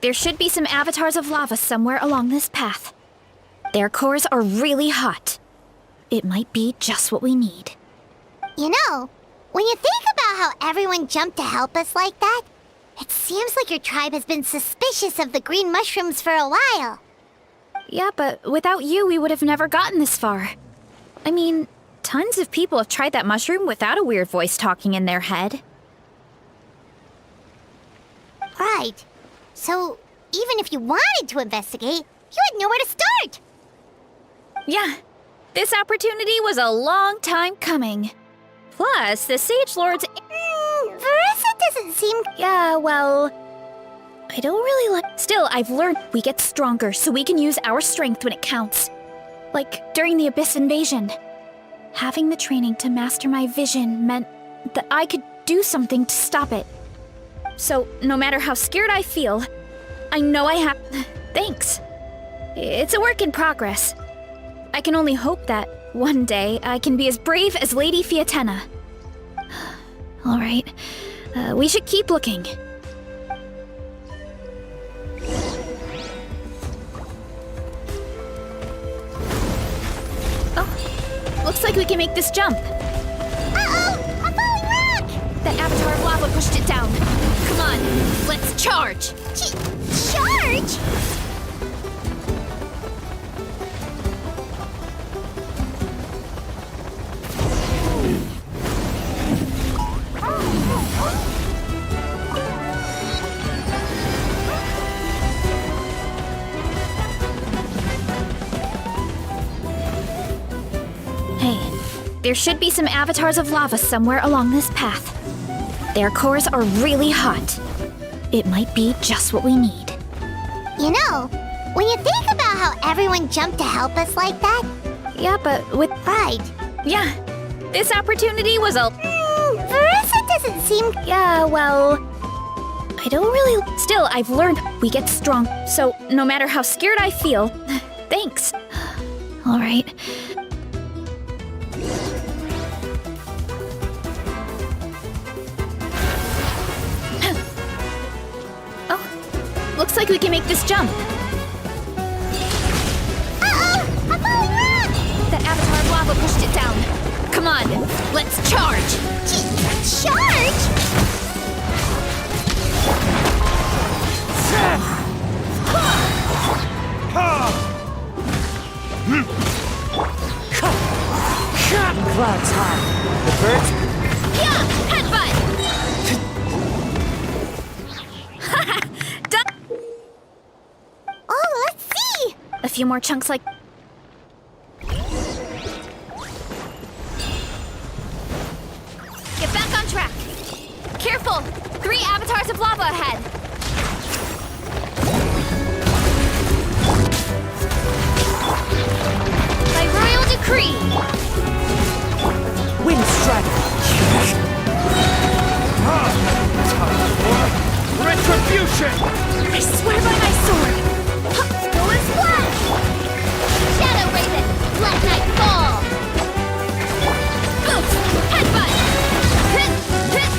there should be some avatars of lava somewhere along this path. Their cores are really hot. It might be just what we need. You know, when you think about how everyone jumped to help us like that, it seems like your tribe has been suspicious of the green mushrooms for a while. Yeah, but without you, we would have never gotten this far. I mean, tons of people have tried that mushroom without a weird voice talking in their head. Right. So, even if you wanted to investigate, you had nowhere to start. Yeah, this opportunity was a long time coming. Plus, the Sage Lord's... Verissa doesn't seem... Yeah, well... I don't really like... Still, I've learned we get stronger so we can use our strength when it counts. Like during the Abyss invasion. Having the training to master my vision meant that I could do something to stop it. So, no matter how scared I feel, I know I have... Thanks. It's a work in progress. I can only hope that one day I can be as brave as Lady Fiatenna. All right, we should keep looking. Oh, looks like we can make this jump. Uh-oh! A falling rock! That avatar of lava pushed it down. Come on, let's charge! Charge? There should be some avatars of lava somewhere along this path. Their cores are really hot. It might be just what we need. You know, when you think about how everyone jumped to help us like that... Yeah, but with... Right. Yeah, this opportunity was a... Verissa doesn't seem... Yeah, well... I don't really... Still, I've learned we get strong. So, no matter how scared I feel... Thanks. All right. Looks like we can make this jump. Uh-oh! A falling rock! That avatar of lava pushed it down. Come on, let's charge! Charge? Clouds high. The birds... Yeah! Headbutt! Oh, let's see! A few more chunks like... Get back on track! Careful! 3 avatars of lava ahead! By royal decree! Wind strike! Retribution! I swear by my sword! Going splash! Shadow Raven, let night fall! Boost! Headbutt! Hit! Hit!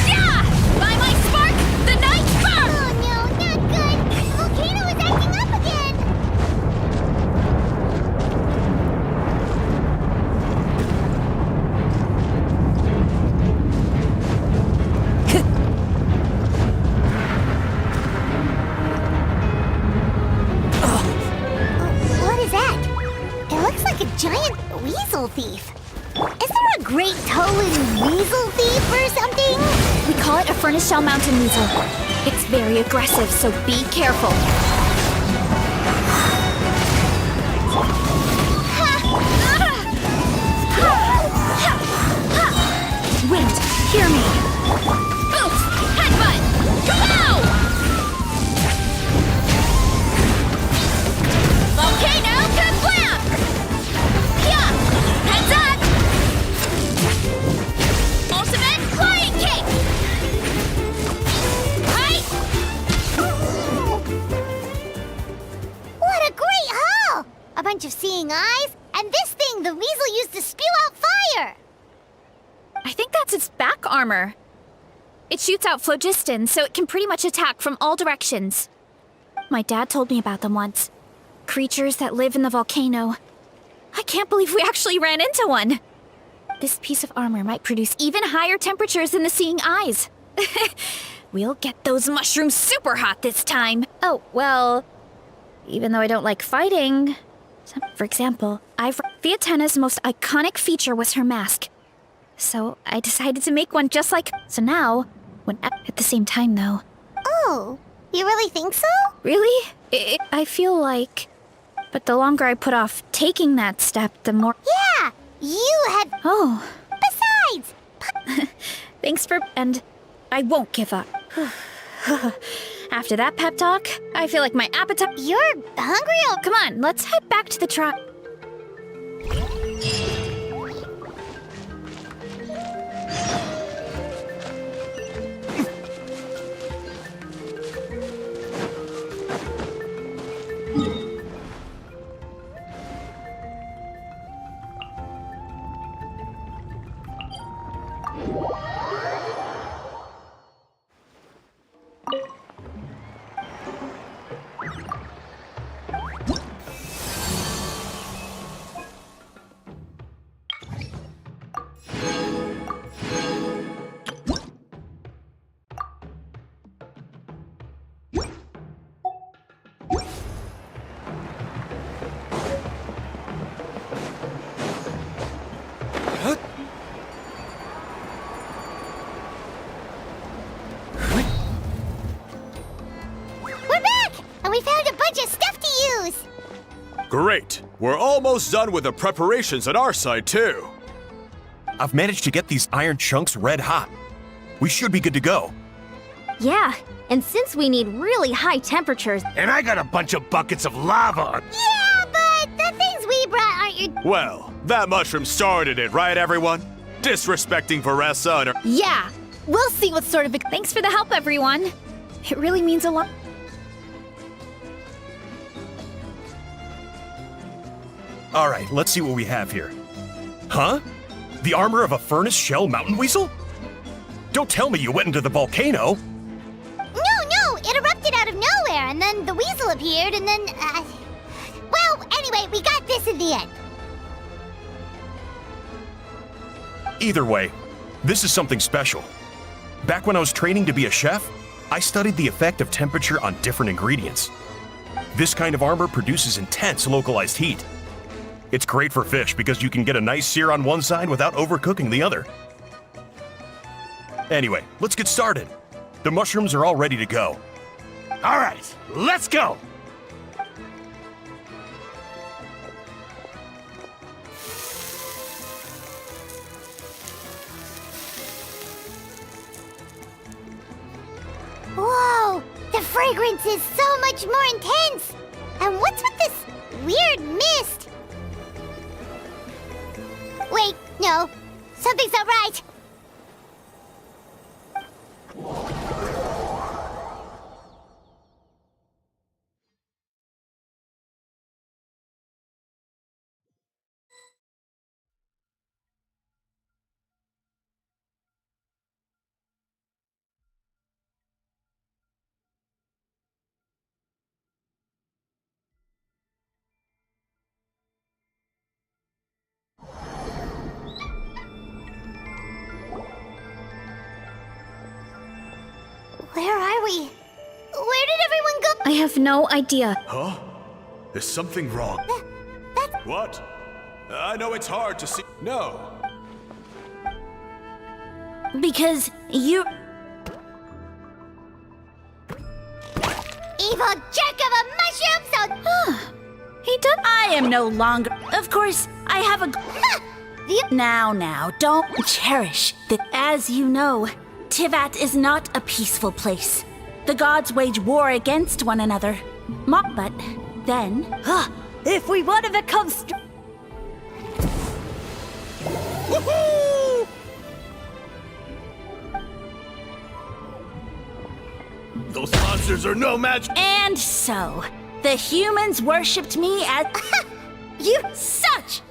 Yeah! By my spark, the night burn! Oh no, not good! The volcano is acting up again! What is that? It looks like a giant weasel thief. Is there a great toe-in weasel thief or something? We call it a furnace shell mountain weasel. It's very aggressive, so be careful. Wind, hear me. Boost! Headbutt! Kapow! Volcano kablam! Yeah! Heads up! Ultimate flying kick! Right! What a great haul! A bunch of seeing eyes, and this thing the weasel used to spew out fire! I think that's its back armor. It shoots out phlogiston, so it can pretty much attack from all directions. My dad told me about them once. Creatures that live in the volcano. I can't believe we actually ran into one. This piece of armor might produce even higher temperatures than the seeing eyes. We'll get those mushrooms super hot this time. Oh, well, even though I don't like fighting. For example, Viatenna's most iconic feature was her mask. So I decided to make one just like. So now, at the same time though. Oh, you really think so? Really? I feel like. But the longer I put off taking that step, the more. Yeah, you had. Oh. Besides. Thanks for. And I won't give up. After that pep talk, I feel like my appetite. You're hungry? Oh, come on, let's head back to the trap. We found a bunch of stuff to use! Great! We're almost done with the preparations on our side, too. I've managed to get these iron chunks red hot. We should be good to go. Yeah, and since we need really high temperatures. And I got a bunch of buckets of lava. Yeah, but the things we brought aren't your. Well, that mushroom started it, right, everyone? Disrespecting Varessa and her. Yeah, we'll see what sort of. Thanks for the help, everyone. It really means a lot. All right, let's see what we have here. Huh? The armor of a furnace shell mountain weasel? Don't tell me you went into the volcano. No, it erupted out of nowhere, and then the weasel appeared, and then, well, anyway, we got this in the end. Either way, this is something special. Back when I was training to be a chef, I studied the effect of temperature on different ingredients. This kind of armor produces intense localized heat. It's great for fish because you can get a nice sear on one side without overcooking the other. Anyway, let's get started. The mushrooms are all ready to go. All right, let's go. Whoa, the fragrance is so much more intense. And what's with this weird mist? Wait, no, something's not right. Where are we? Where did everyone go? I have no idea. Huh? Is something wrong? What? I know it's hard to see. No. Because you... Evil jerk of a mushroom, so... He done. I am no longer... Of course, I have a... Now, don't cherish that. As you know, Tivat is not a peaceful place. The gods wage war against one another. But then... If we want to become Woohoo! Those monsters are no match. And so, the humans worshipped me as... You such...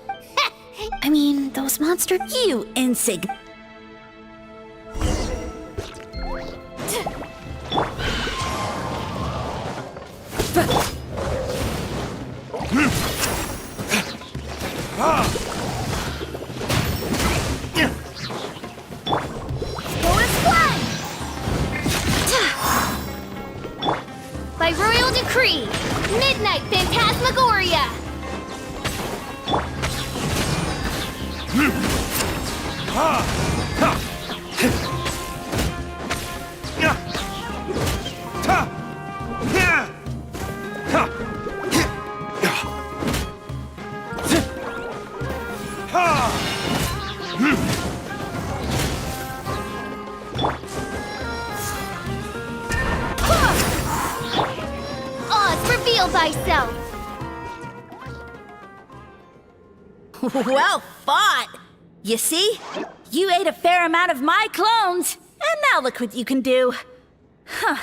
I mean, those monsters. You insignificant... Ignite Phantasmagoria! Oz, reveal thyself! Well fought! You see? You ate a fair amount of my clones, and now look what you can do. Huh.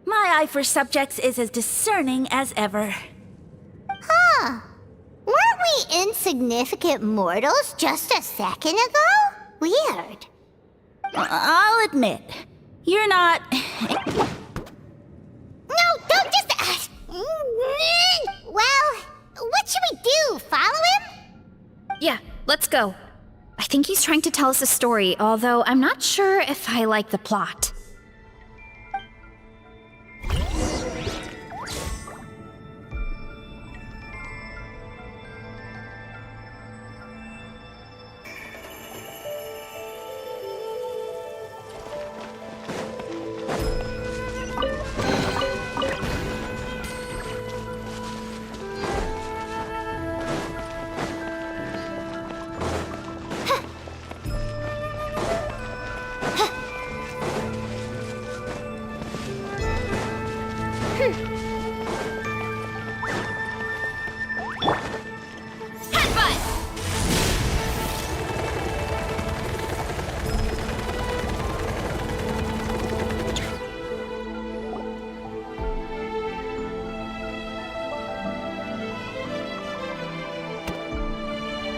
My eye for subjects is as discerning as ever. Huh. Weren't we insignificant mortals just a second ago? Weird. I'll admit, you're not... No, don't just... Well, what should we do? Follow him? Yeah, let's go. I think he's trying to tell us a story, although I'm not sure if I like the plot.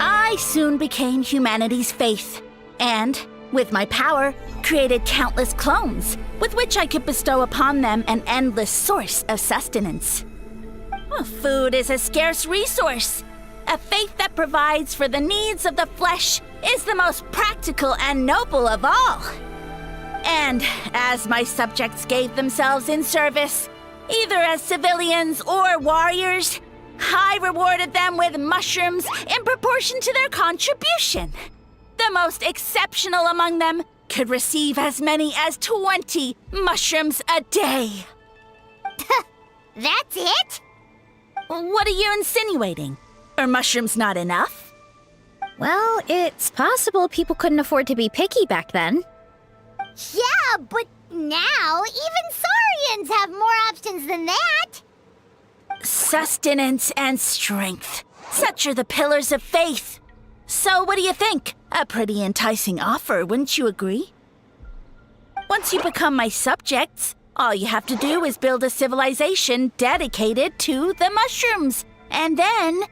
I soon became humanity's faith, and, with my power, created countless clones, with which I could bestow upon them an endless source of sustenance. Well, food is a scarce resource. A faith that provides for the needs of the flesh is the most practical and noble of all. And as my subjects gave themselves in service, either as civilians or warriors, I rewarded them with mushrooms in proportion to their contribution. The most exceptional among them could receive as many as 20 mushrooms a day. That's it? What are you insinuating? Are mushrooms not enough? Well, it's possible people couldn't afford to be picky back then. Yeah, but now even Saurians have more options than that. Sustenance and strength. Such are the pillars of faith. So what do you think? A pretty enticing offer, wouldn't you agree? Once you become my subjects, all you have to do is build a civilization dedicated to the mushrooms. And then...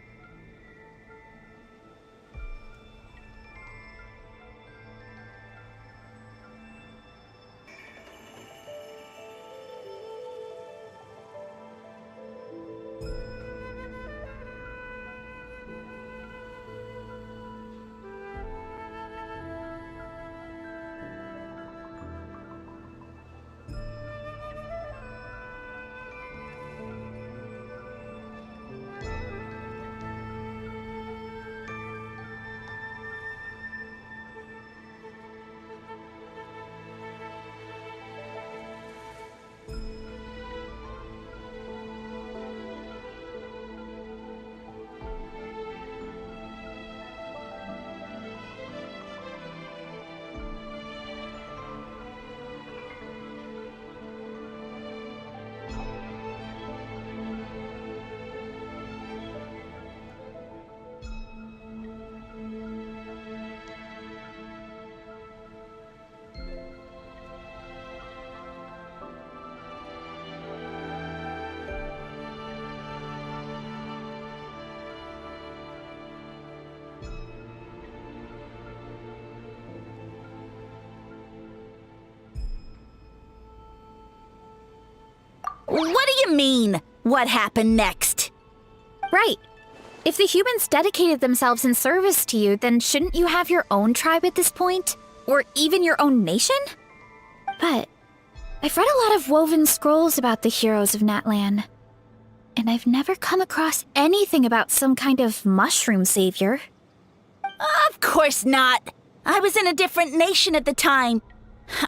What do you mean, what happened next? Right. If the humans dedicated themselves in service to you, then shouldn't you have your own tribe at this point? Or even your own nation? But I've read a lot of woven scrolls about the heroes of Natlan. And I've never come across anything about some kind of mushroom savior. Of course not. I was in a different nation at the time.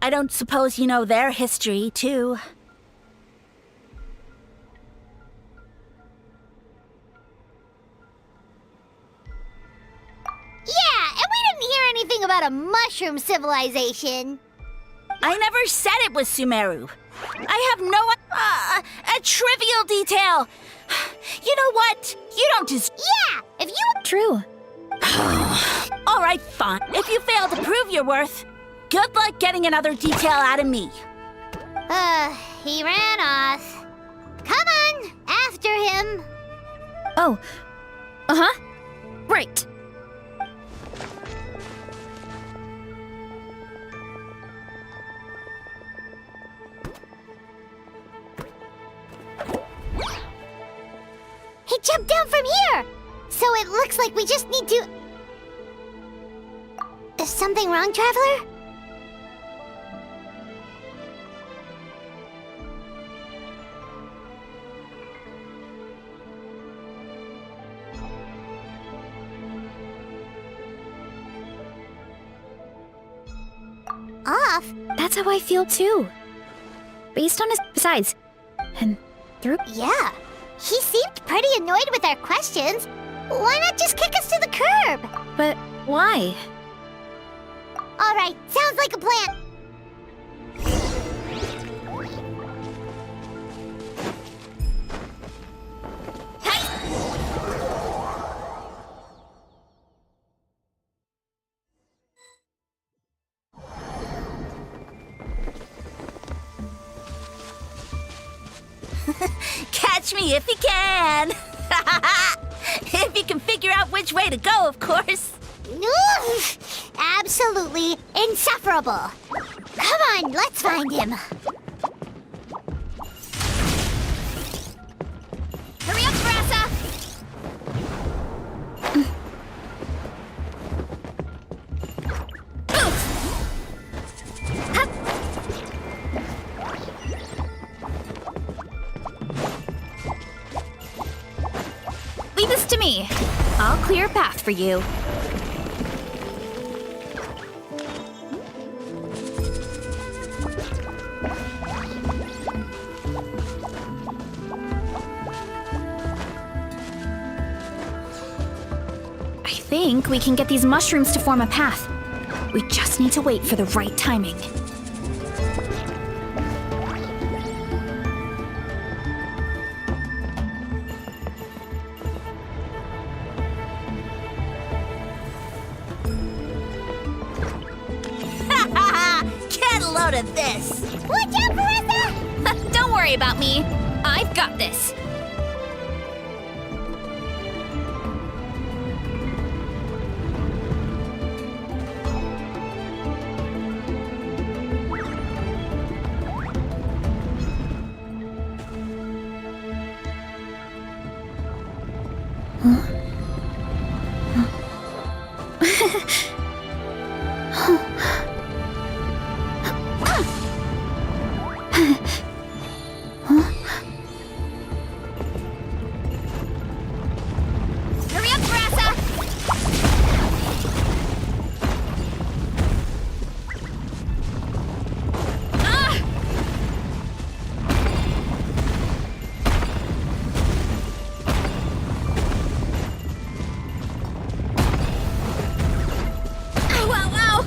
I don't suppose you know their history, too. Yeah, and we didn't hear anything about a mushroom civilization. I never said it was Sumeru. I have no... a trivial detail. You know what? You don't just... Yeah, if you... True. All right, fine. If you fail to prove your worth, good luck getting another detail out of me. He ran off. Come on, after him. Oh. Uh-huh. Right. He jumped down from here! So it looks like we just need to... Is something wrong, Traveler? Off? That's how I feel too. Based on his... Besides. And through... Yeah. He seemed pretty annoyed with our questions. Why not just kick us to the curb? But why? All right, sounds like a plan. Catch me if you can. If you can figure out which way to go, of course. Oof, absolutely insufferable. Come on, let's find him. Hurry up, Brassa! Leave this to me. I'll clear a path for you. I think we can get these mushrooms to form a path. We just need to wait for the right timing. Get a load of this. Watch out, Marissa! Don't worry about me. I've got this. Hurry up, Brassa! Ow, ow, ow!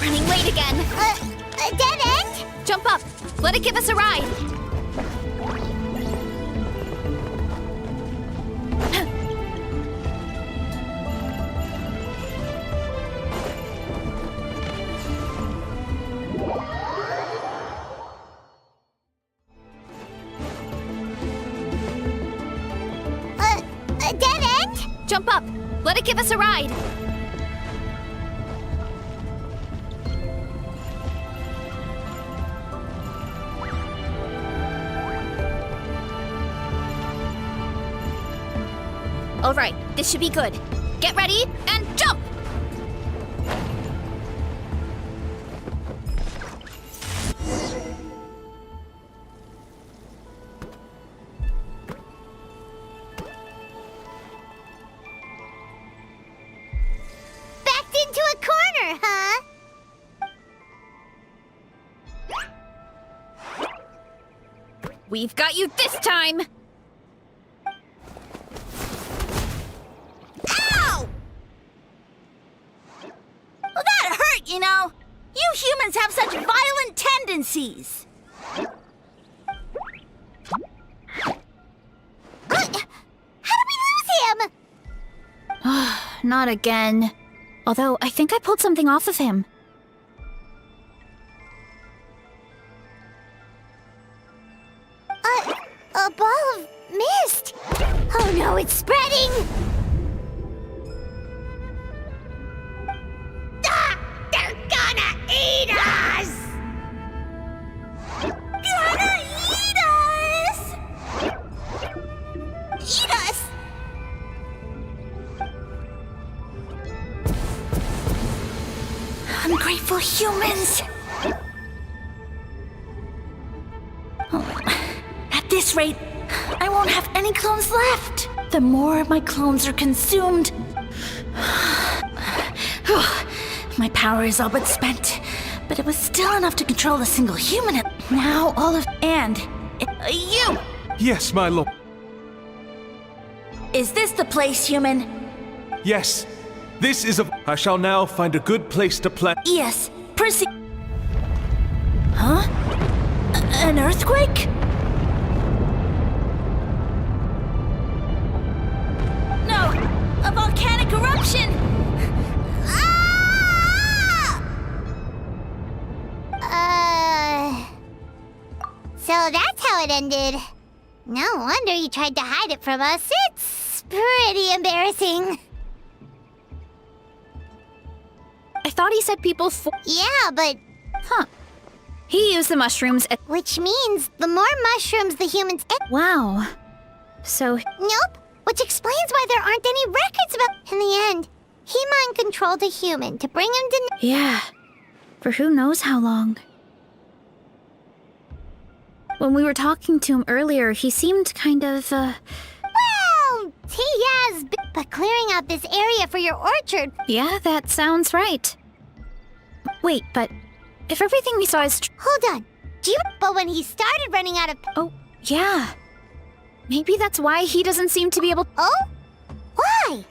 Running late again. A dead end? Jump up. Let it give us a ride. A dead end? Jump up. Let it give us a ride. All right, this should be good. Get ready and jump! Backed into a corner, huh? We've got you this time! Well, that hurt, you know. You humans have such violent tendencies. How did we lose him? Not again. Although, I think I pulled something off of him. A ball of mist. Oh no, it's spreading. Ah, they're gonna eat us. Gonna eat us. Eat us. Ungrateful humans. At this rate, I won't have any clones left. The more my clones are consumed, my power is all but spent. But it was still enough to control a single human. Now all of you. Yes, my lord. Is this the place, human? Yes. This is I shall now find a good place to plant. Yes. Proceed. Huh? An earthquake? No! A volcanic eruption! So that's how it ended. No wonder you tried to hide it from us. It's pretty embarrassing. I thought he said people Yeah, but... Huh. He used the mushrooms at... Which means the more mushrooms the humans eat... Wow. So... Nope. Which explains why there aren't any records about... In the end, he mind-controlled a human to bring him to... Yeah. For who knows how long. When we were talking to him earlier, he seemed kind of, Well, he has... But clearing out this area for your orchard... Yeah, that sounds right. Wait, but if everything we saw is Hold on. Do you... But when he started running out of... Oh, yeah. Maybe that's why he doesn't seem to be able... Oh? Why?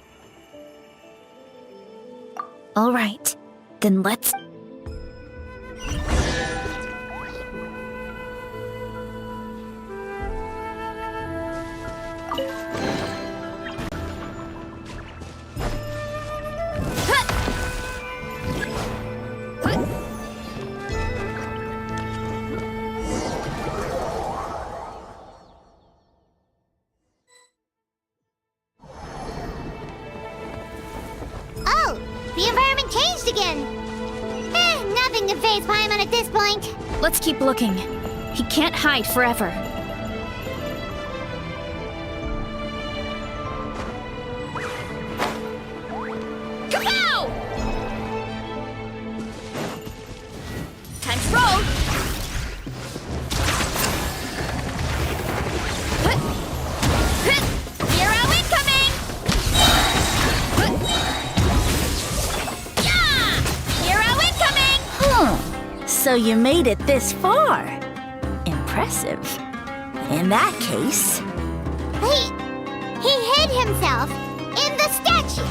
All right. Then let's... Oh, the environment changed again. Nothing to faze Paimon at this point. Let's keep looking. He can't hide forever. Kapow! Time to roll! Zero incoming! Yeah! Zero incoming! So you made it this far. Impressive. In that case... Wait! He hid himself in the statue!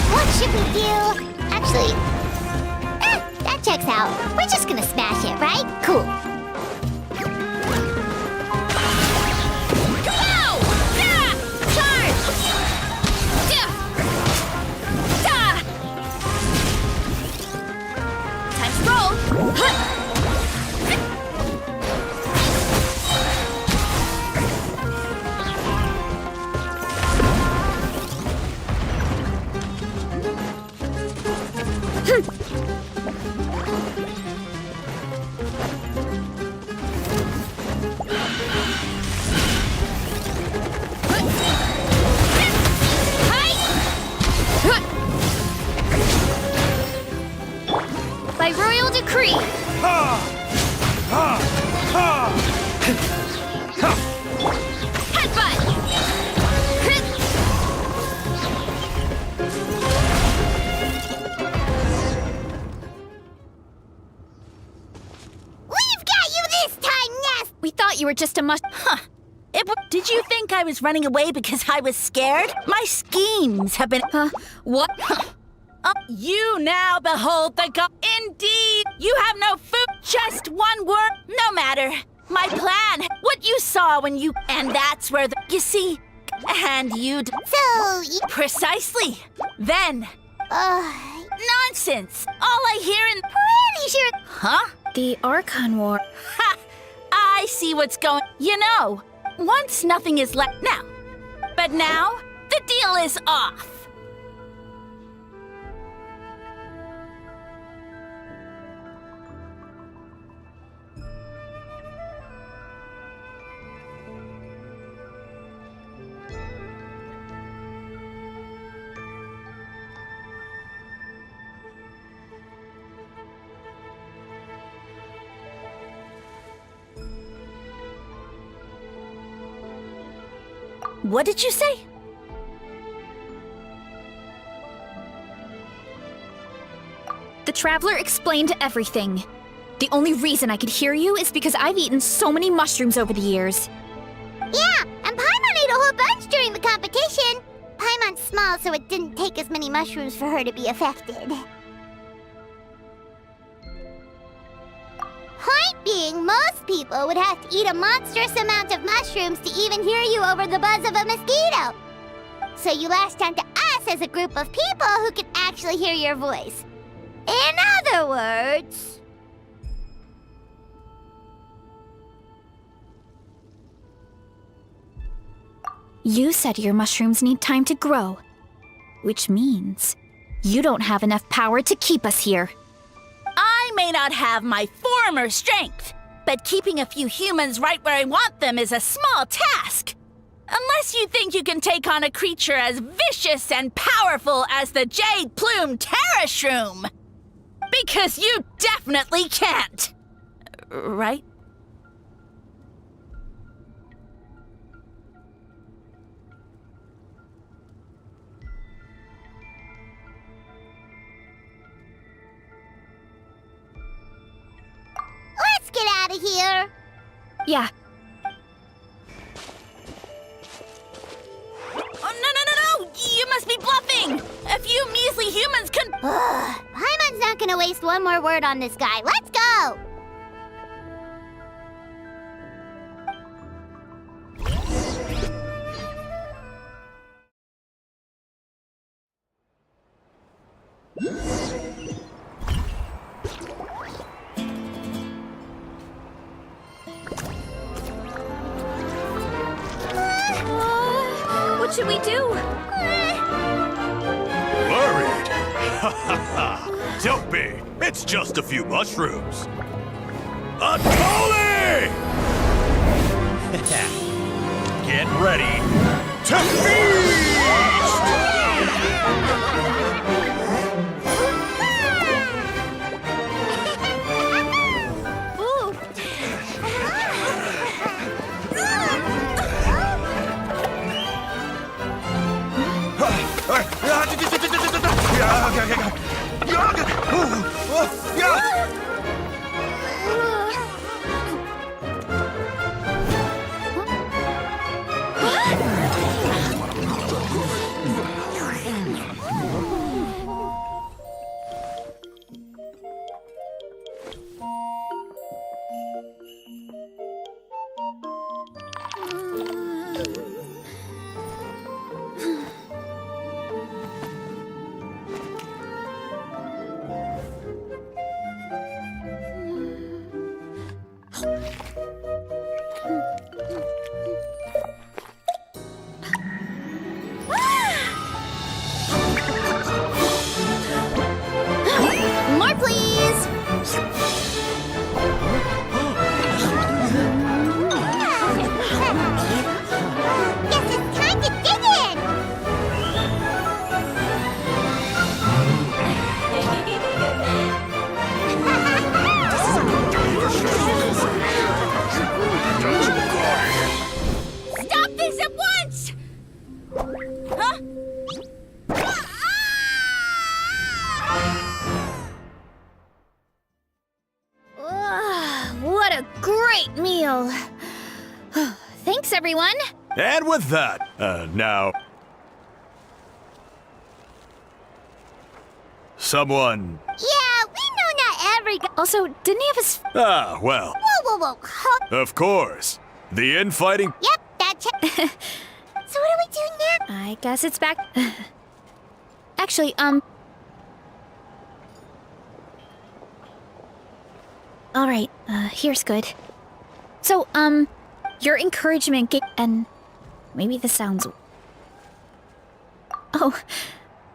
What should we do? Actually, that checks out. We're just gonna smash it, right? Cool. Go! Yeah! Charge! Yeah! Da! Time to roll! Huh! By royal decree. Headbutt. We've got you this time, Nest! We thought you were just a Did you think I was running away because I was scared? My schemes have been... What? You now behold the god. Indeed, you have no food. Just one word. No matter. My plan. What you saw when you... And that's where the... You see? And you'd... So, Precisely. Then... Nonsense. All I hear in... Pretty sure... Huh? The Archon War. Ha! I see what's going... You know, once nothing is left... Now. But now, the deal is off. What did you say? The Traveler explained everything. The only reason I could hear you is because I've eaten so many mushrooms over the years. Yeah, and Paimon ate a whole bunch during the competition. Paimon's small, so it didn't take as many mushrooms for her to be affected. Point being, most people would have to eat a monstrous amount of mushrooms to even hear you over the buzz of a mosquito. So you latched onto us as a group of people who can actually hear your voice. In other words... You said your mushrooms need time to grow, which means you don't have enough power to keep us here. I may not have my former strength, but keeping a few humans right where I want them is a small task. Unless you think you can take on a creature as vicious and powerful as the Jade-Plume Terrashroom. Because you definitely can't. Right? Let's get out of here! Yeah. Oh, no! You must be bluffing! A few measly humans can... Paimon's not gonna waste one more word on this guy. Let's go! What should we do? Worried? Ha ha ha! Don't be! It's just a few mushrooms! Unholy! Get ready to feast! everyone. And with that, now... Someone... Yeah, we know not every guy. Also, didn't he have his... Ah, well, Whoa, whoa, whoa. Huh? of course. The infighting... Yep, that's it. So what do we do now? I guess it's back... Actually, All right, here's good. So, your encouragement and maybe this sounds... Oh,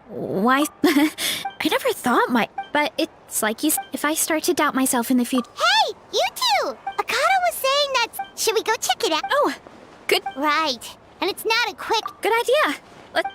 why? I never thought but it's like if I start to doubt myself in the future... Hey, you two! Akata was saying that... Should we go check it out? Oh, good. Right. And it's not a quick... Good idea. Let's...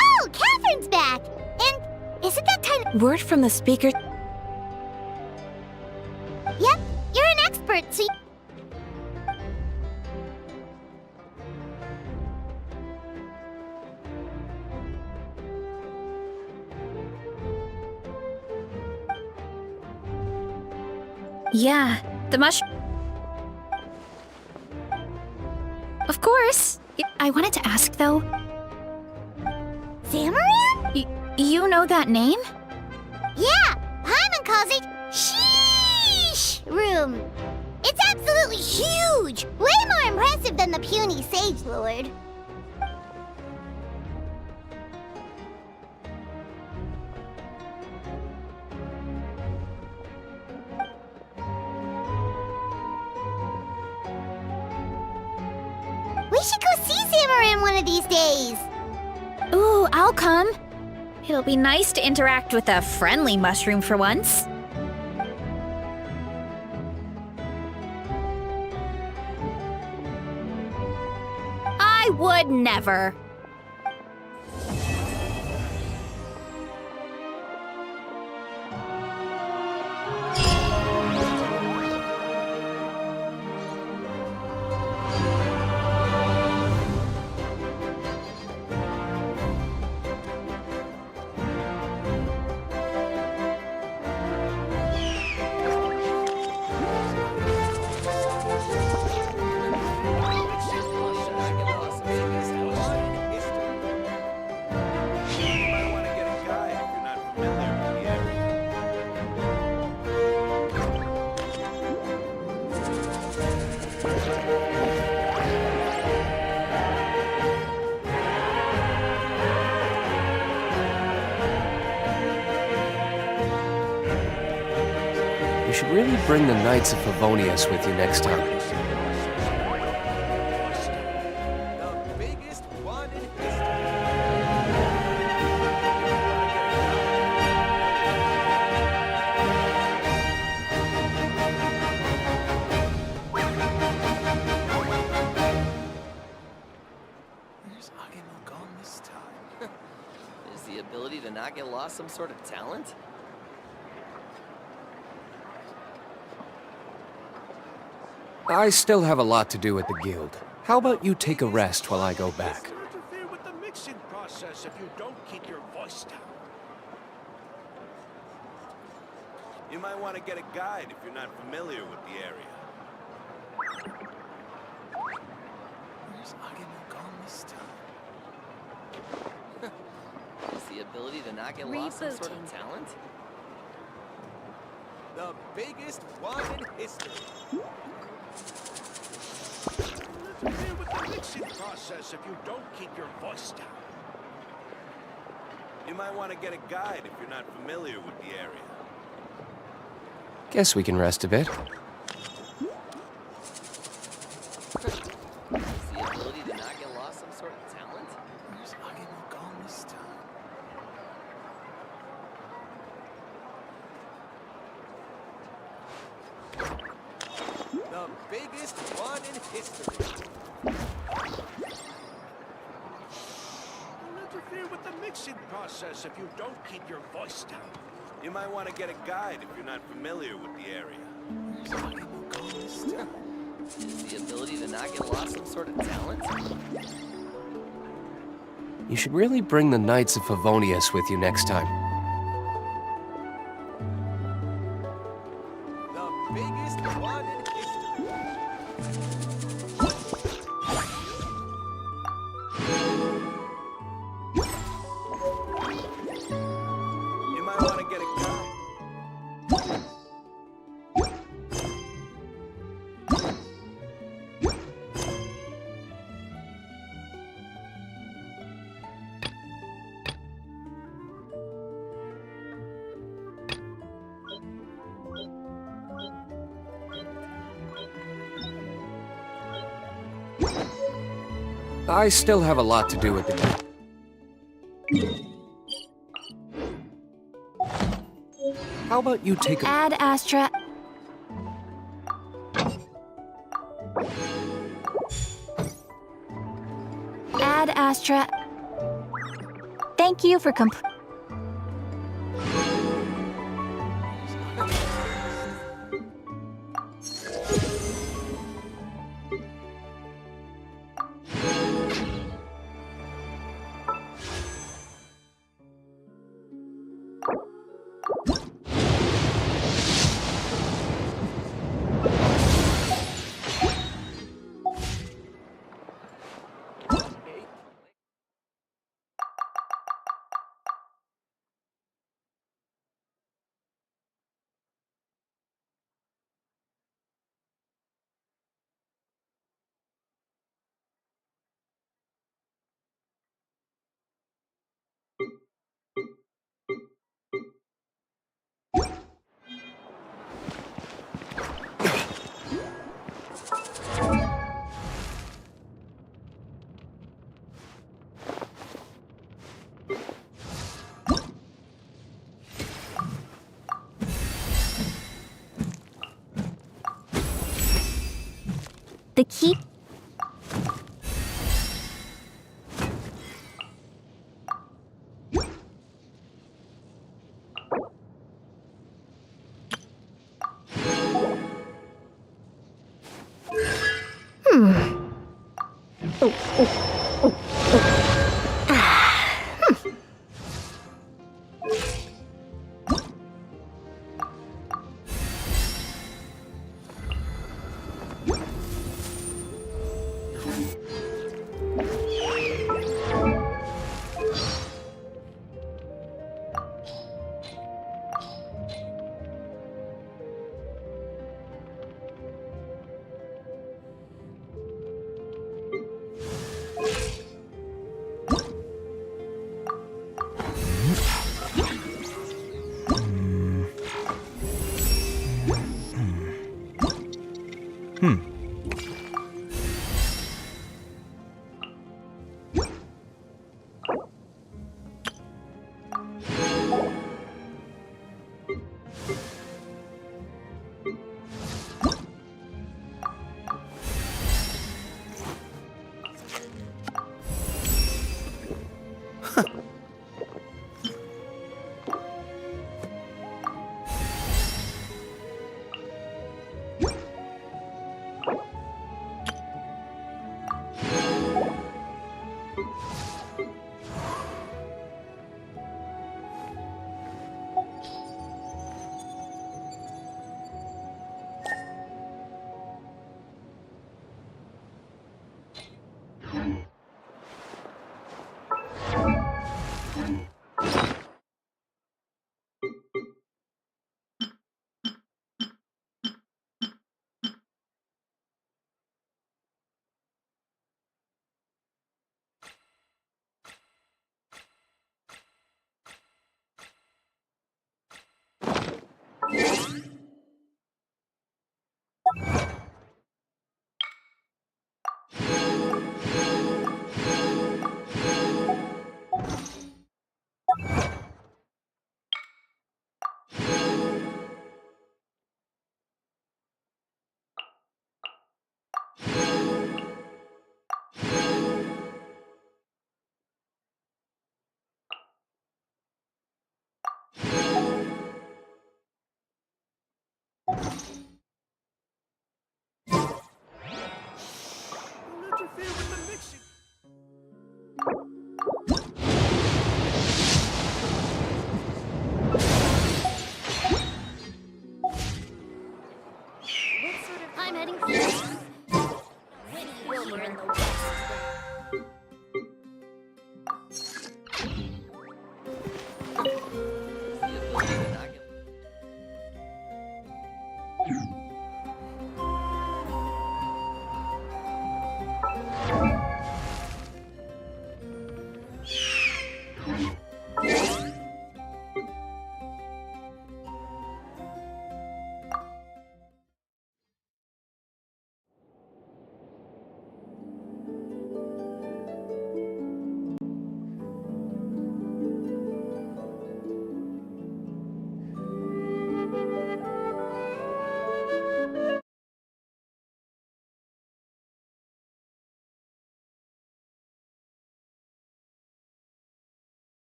Oh, Catherine's back! And is it that time... Word from the speaker... Yep, you're an expert, so... Yeah, the mushroom... Of course. I wanted to ask, though. Zamaran? You know that name? Yeah, Paimon calls it Sheesh Room. It's absolutely huge! Way more impressive than the puny Sage Lord. We should go see Zamaran one of these days. Ooh, I'll come. It'll be nice to interact with a friendly mushroom for once. I would never. You should really bring the Knights of Favonius with you next time. Where's Agemo gone this time? Is the ability to not get lost some sort of talent? I still have a lot to do at the guild. How about you take a rest while I go back? Interfere with the mixing process if you don't keep your voice down. You might want to get a guide if you're not familiar with the area. Where's Agemo gone this time? Is the ability to not get lost some sort of talent? The biggest one in history. Interfere with the mixing process if you don't keep your voice down. You might want to get a guide if you're not familiar with the area. Guess we can rest a bit. Is the ability to not get lost some sort of talent? Where's Agemo gone this time? The The biggest one in history. You'll interfere with the mixing process if you don't keep your voice down. You might want to get a guide if you're not familiar with the area. Is the ability to not get lost some sort of talent? You should really bring the Knights of Favonius with you next time. The biggest one in history. You might want to get a guide. I still have a lot to do with the... How about you take a... Ad Astra. Ad Astra. Thank you for the key.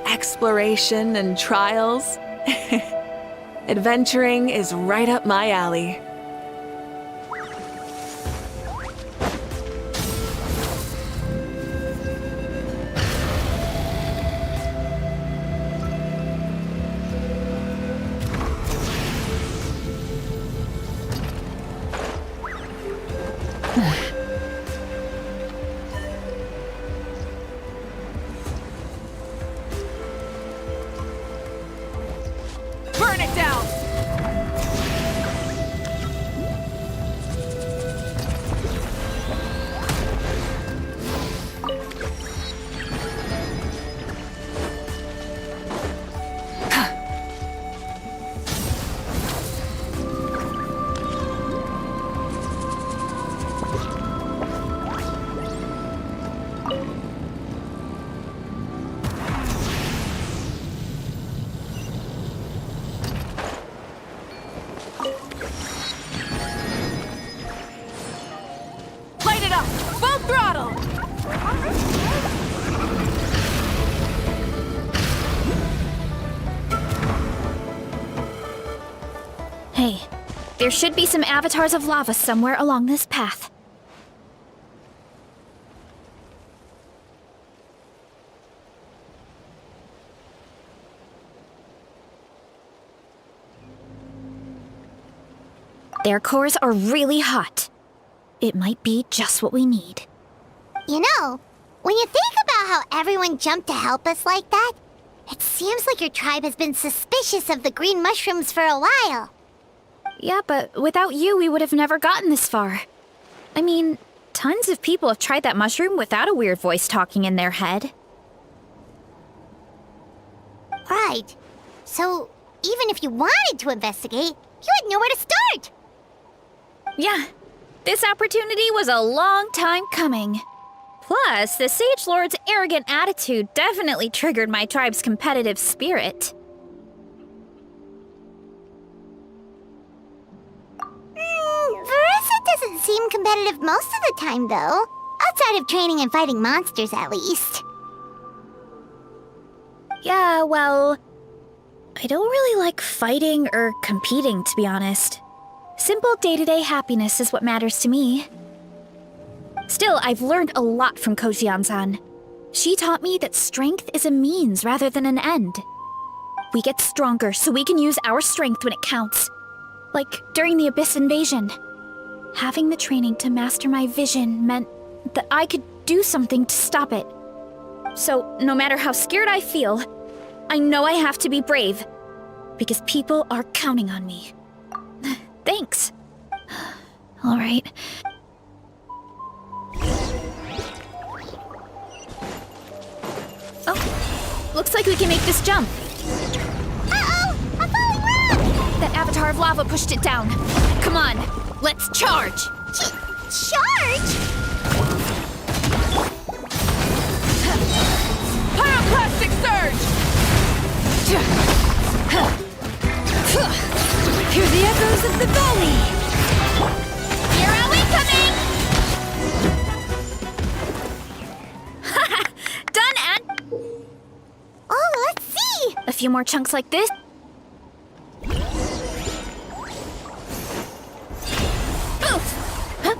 Exploration and trials. Adventuring is right up my alley. Burn it down! Hey, there should be some avatars of lava somewhere along this path. Their cores are really hot. It might be just what we need. You know, when you think about how everyone jumped to help us like that, it seems like your tribe has been suspicious of the green mushrooms for a while. Yeah, but without you, we would have never gotten this far. I mean, tons of people have tried that mushroom without a weird voice talking in their head. Right. So, even if you wanted to investigate, you had nowhere to start. Yeah, this opportunity was a long time coming. Plus, the Sage Lord's arrogant attitude definitely triggered my tribe's competitive spirit. Verissa doesn't seem competitive most of the time, though. Outside of training and fighting monsters, at least. Yeah, well, I don't really like fighting or competing, to be honest. Simple day-to-day happiness is what matters to me. Still, I've learned a lot from Kojian-san. She taught me that strength is a means rather than an end. We get stronger so we can use our strength when it counts. Like during the Abyss invasion. Having the training to master my vision meant that I could do something to stop it. So, no matter how scared I feel, I know I have to be brave. Because people are counting on me. Thanks. All right. Oh, looks like we can make this jump. Uh-oh! A falling rock! That avatar of lava pushed it down. Come on, let's charge! Charge? Pyroclastic surge! Hear the echoes of the valley! Here are we coming! Done, and... Oh, let's see! A few more chunks like this. Oof! Huh?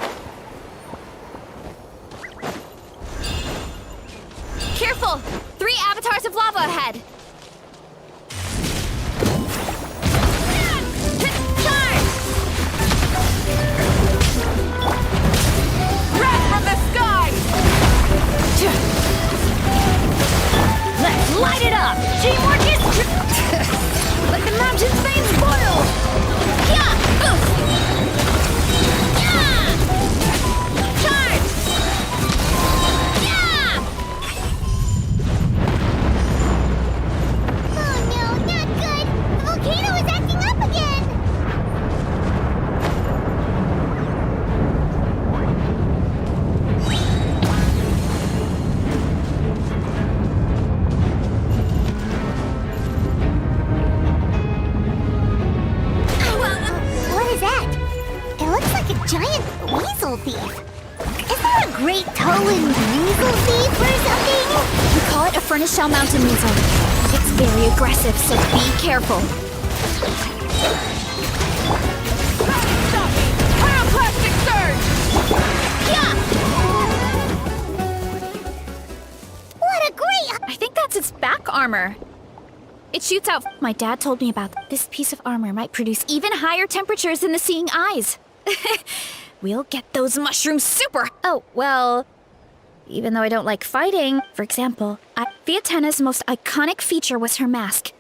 Careful! 3 avatars of lava ahead! Let's light it up! Teamwork is... Let the mountain's veins boil! Yeah! Oof! Yeah! Charge! Yeah! Oh no, not good! The volcano is acting up again! Giant weasel thief. Is that a great toe-in weasel thief or something? We call it a furnace shell mountain weasel. It's very aggressive, so be careful. Pyroclastic surge! Yeah! What a great... I think that's its back armor. It shoots out... My dad told me about this piece of armor might produce even higher temperatures than the seeing eyes. We'll get those mushrooms super... Oh, well... Even though I don't like fighting, for example, Viatena's most iconic feature was her mask.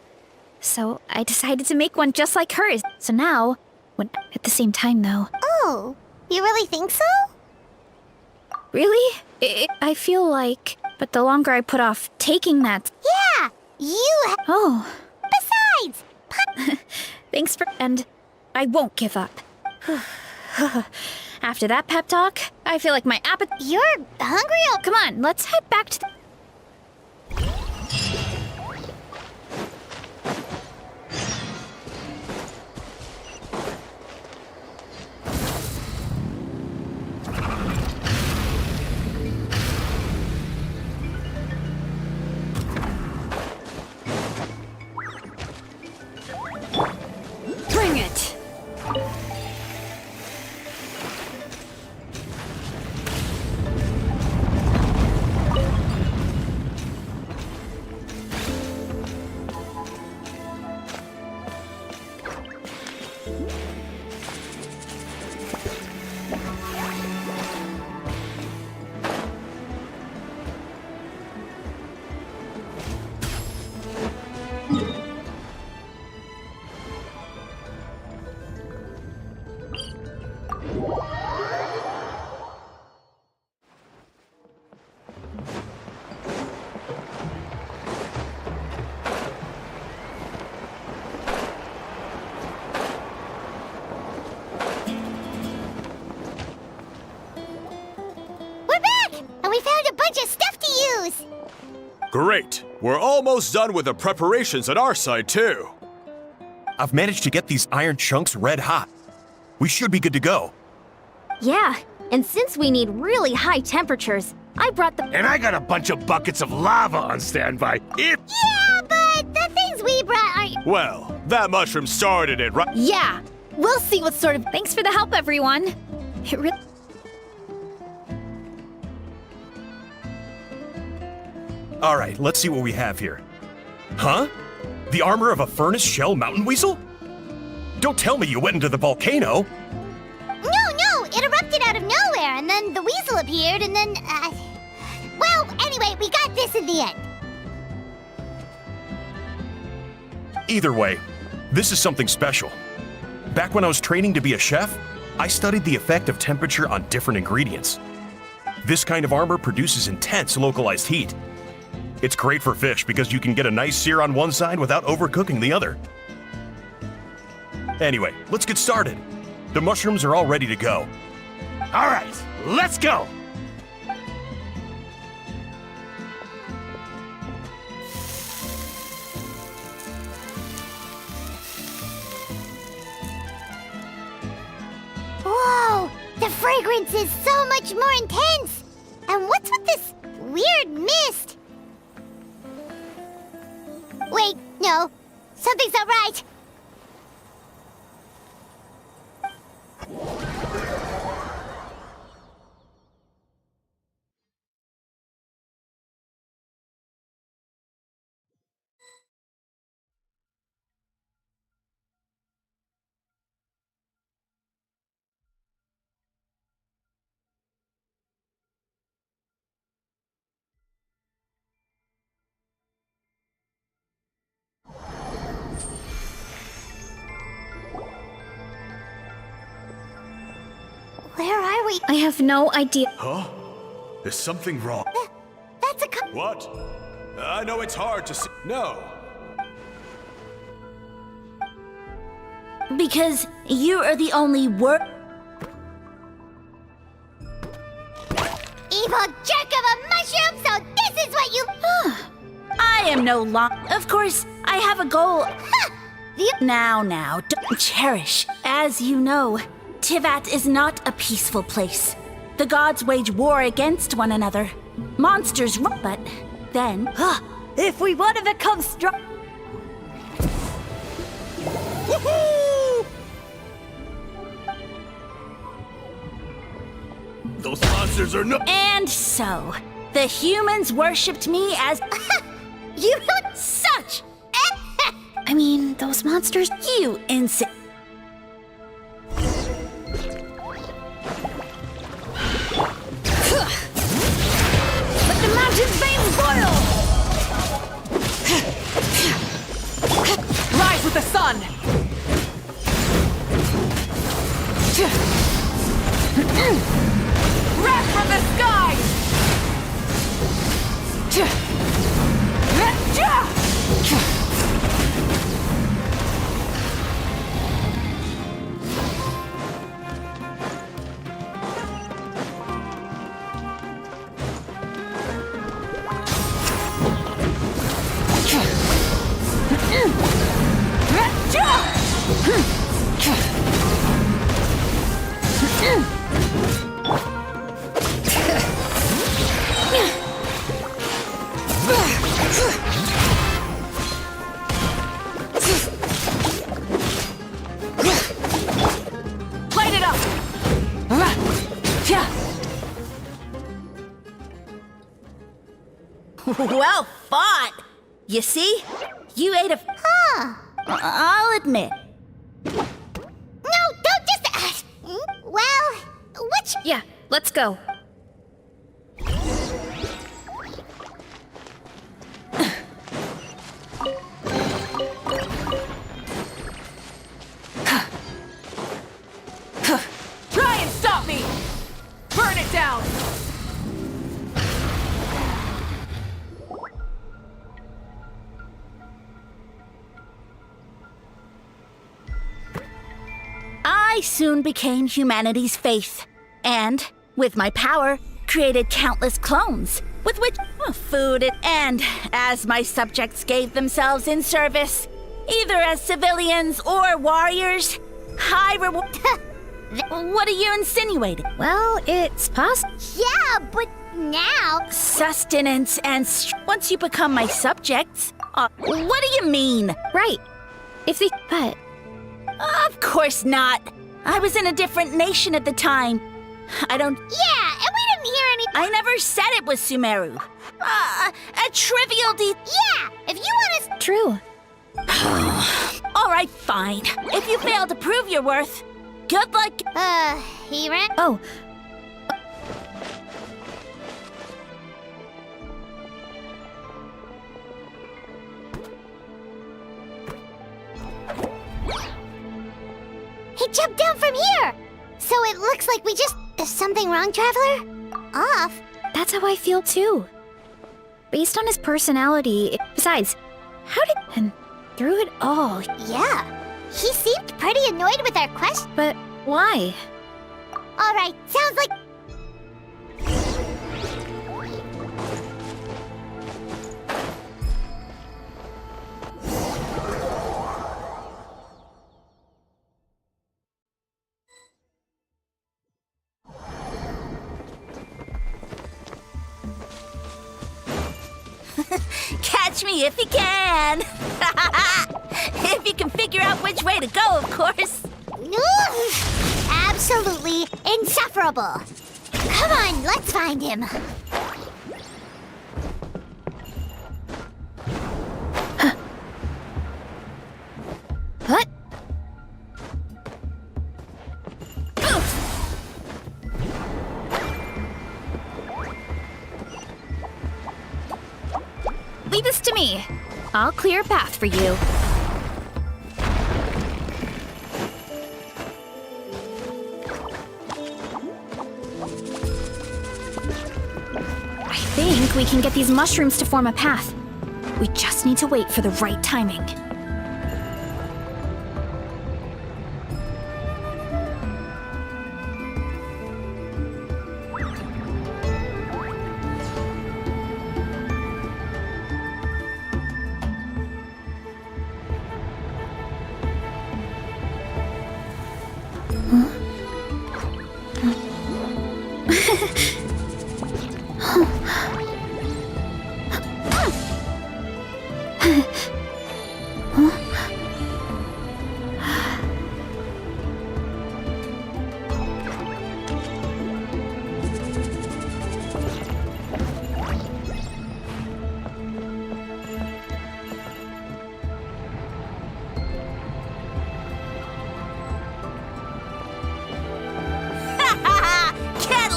So I decided to make one just like hers. So now, at the same time though... Oh, you really think so? Really? I feel like... But the longer I put off taking that... Yeah, you... Oh. Besides... Thanks for... And I won't give up. After that pep talk, I feel like my appetite... You're hungry? Come on, let's head back to the... Bring it! We're back! And we found a bunch of stuff to use! Great! We're almost done with the preparations at our side, too. I've managed to get these iron chunks red hot. We should be good to go. Yeah, and since we need really high temperatures, I brought the. And I got a bunch of buckets of lava on standby. If Yeah, but the things we brought aren't. Well, that mushroom started it, right? Yeah, we'll see what sort of. Thanks for the help, everyone. It really. All right, let's see what we have here. Huh? The armor of a furnace shell mountain weasel? Don't tell me you went into the volcano. No, it erupted out of nowhere, and then the weasel appeared, and then, well, anyway, we got this in the end. Either way, this is something special. Back when I was training to be a chef, I studied the effect of temperature on different ingredients. This kind of armor produces intense localized heat. It's great for fish because you can get a nice sear on one side without overcooking the other. Anyway, let's get started. The mushrooms are all ready to go. all right, let's go. Whoa, the fragrance is so much more intense. And what's with this weird mist? Wait, no, something's not right. Where are we? I have no idea. Huh? Is something wrong? That's a What? I know it's hard to see. No. Because you are the only evil jerk of a mushroom, so this is what you... I am no longer. Of course, I have a goal. Now, don't cherish. As you know, Tivat is not a peaceful place. The gods wage war against one another. Monsters run, but then... If we want to become strong... Those monsters are no. And so, the humans worshipped me as... You don't... Such... I mean, those monsters. You insane... Let the mountain's veins boil! Rise with the sun! Wrath from the sky! Light it up! Well fought! You see? You ate a... Huh. I'll admit. village? Yeah, let's go. Try and stop me! Burn it down! I soon became humanity's faith, and, with my power, created countless clones, with which food and, as my subjects gave themselves in service, either as civilians or warriors, high reward. What are you insinuating? Well, it's possible. Yeah, but now... Sustenance and once you become my subjects. What do you mean? Right. If the... But... Of course not. I was in a different nation at the time. I don't... Yeah, and we didn't hear any... I never said it was Sumeru. A trivial Yeah, if you want to... True. All right, fine. If you fail to prove your worth, good luck. He ran... Oh. He jumped down from here! So it looks like we just... Is something wrong, Traveler? Off? That's how I feel too. Based on his personality... Besides, how did... And through it all... Yeah. He seemed pretty annoyed with our quest. But why? Alright, sounds like... Catch me if you can. If you can figure out which way to go, of course. Absolutely insufferable. Come on, let's find him. What? Leave this to me. I'll clear a path for you. I think we can get these mushrooms to form a path. We just need to wait for the right timing.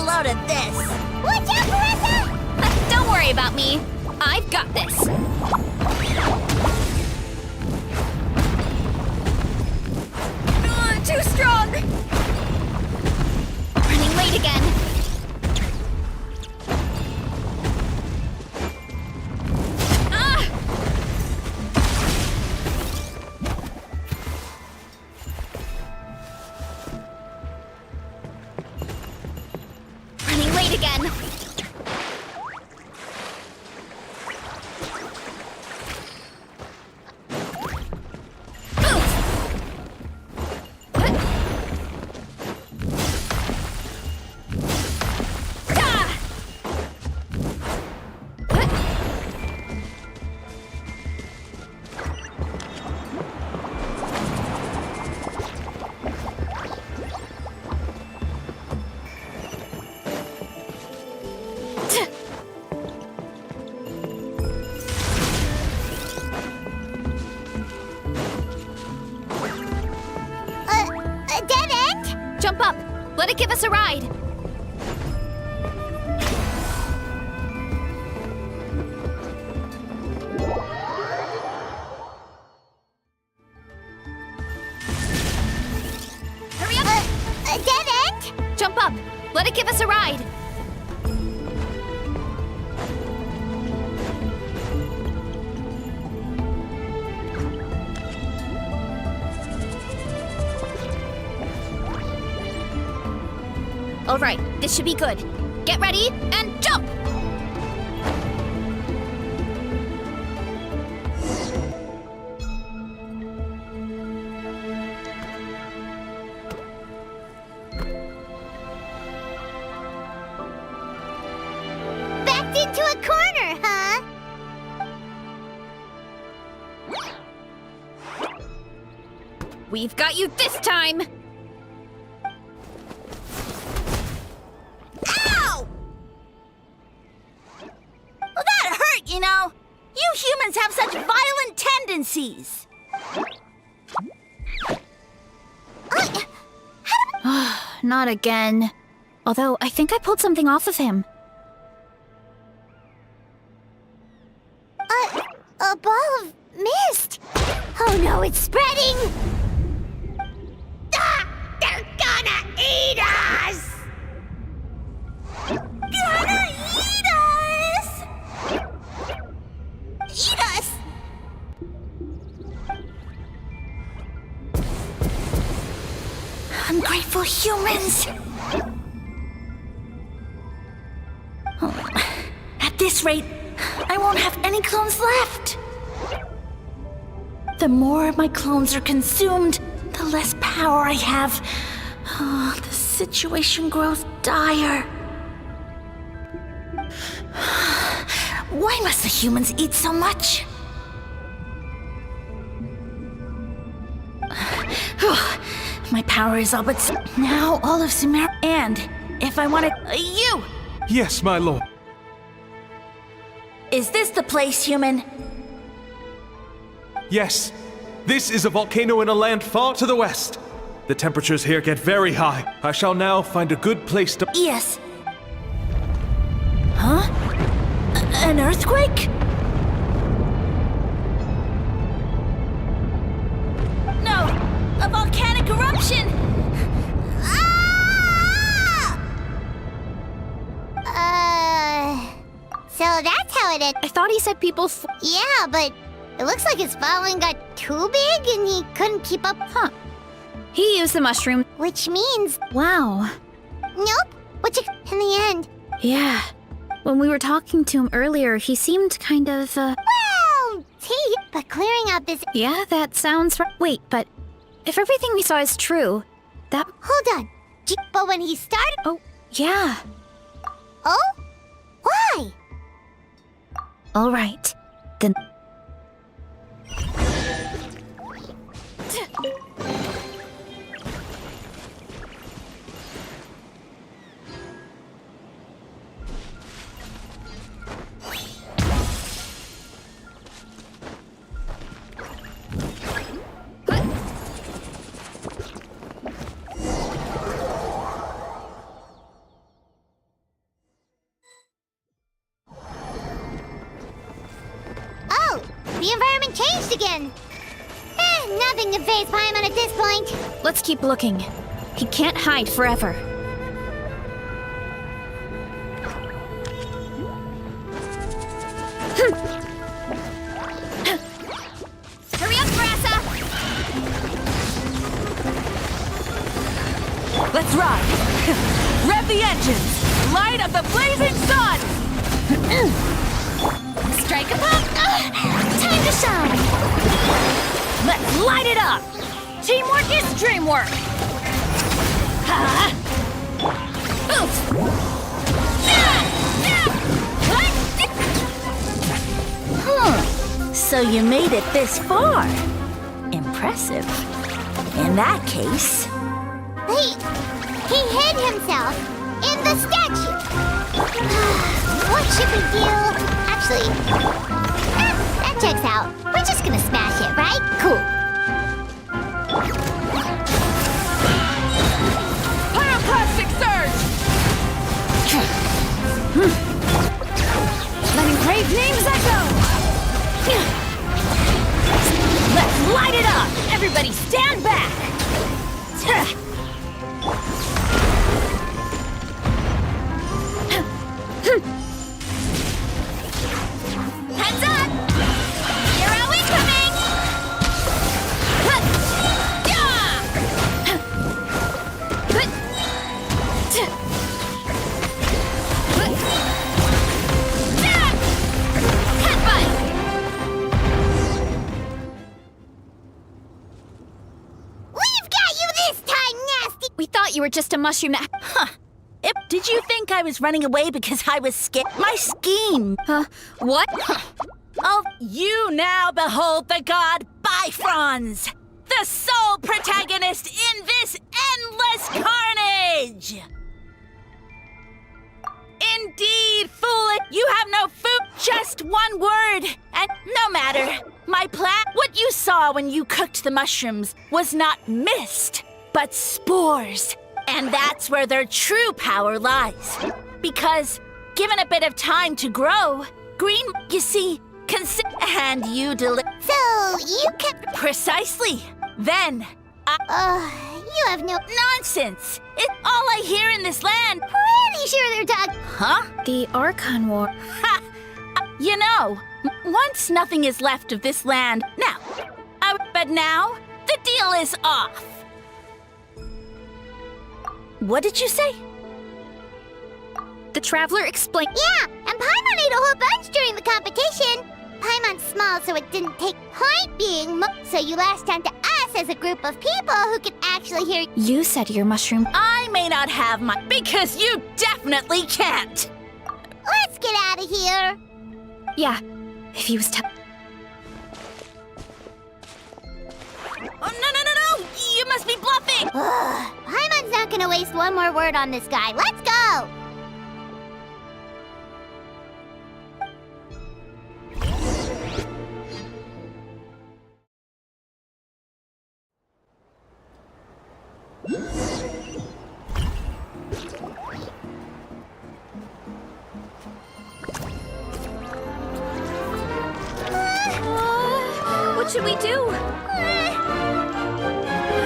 Out of this. Watch out, Marissa! Don't worry about me. I've got this. Too strong. Running late again. Again. A dead end? Jump up. Let it give us a ride. A dead end? Jump up. Let it give us a ride. All right, this should be good. Get ready and jump! Backed into a corner, huh? We've got you this time! Ow! Well, that hurt, you know. You humans have such violent tendencies. Not again. Although, I think I pulled something off of him. A ball of mist! Oh no, it's spreading! Ah! They're gonna eat us! Gonna eat us! Eat us! Ungrateful humans! At this rate, I won't have any clones left. The more my clones are consumed, the less power I have. Oh, the situation grows dire. Why must the humans eat so much? My power is all but now all of Sumer. And if I wanted you, Yes, my lord. is this the place, human? Yes. This is a volcano in a land far to the west. The temperatures here get very high. I shall now find a good place to... Yes. Huh? An earthquake? No! A volcanic eruption! So that's how it ended. I thought he said people Yeah, but it looks like his following got too big and he couldn't keep up. Huh. He used the mushroom. Which means... Wow. Nope. In the end. Yeah. When we were talking to him earlier, he seemed kind of, Well, but clearing out this... Yeah, that sounds right. Wait, but if everything we saw is true, that... Hold on. But when he started... Oh, yeah. Oh? Why? All right. Then... Oh, the environment changed again. Nothing to face Paimon at this point. Let's keep looking. He can't hide forever. Hurry up, Grassa! Let's ride! Rev the engines! Light up the blazing sun! Strike a pop! Time to shine! Let's light it up! Teamwork is dreamwork! So you made it this far. Impressive. In that case... He hid himself in the statue. What should we do? Actually, that checks out. We're just gonna smash it, right? Cool. Pyroclastic surge! Letting brave names echo! Let's light it up! Everybody stand back! We thought you were just a mushroom that... Huh. Did you think I was running away because I was scared? My scheme! What? Oh, you now behold the god Bifrons, the sole protagonist in this endless carnage! Indeed, fool! You have no food, just one word, and no matter. My plan, what you saw when you cooked the mushrooms was not mist, but spores. And that's where their true power lies. Because, given a bit of time to grow, green, you see, and you So, you kept... Precisely. Then, you have no... Nonsense! It's all I hear in this land. Pretty sure they're talking... Huh? The Archon War. Ha! You know, once nothing is left of this land. Now, but now, the deal is off. What did you say? The Traveler explained... Yeah, and Paimon ate a whole bunch during the competition. Paimon's small, so it didn't take point being so you lashed onto us as a group of people who could actually hear... You said your mushroom... I may not have my... Because you definitely can't! Let's get out of here! Yeah, if he was Oh, no! You must be bluffing! Paimon's not gonna waste one more word on this guy. Let's go! What should we do?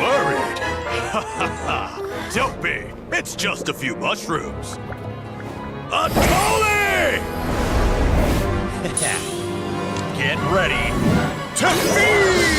Worried? Ha ha ha! Don't be! It's just a few mushrooms! Unholy! Get ready to feast!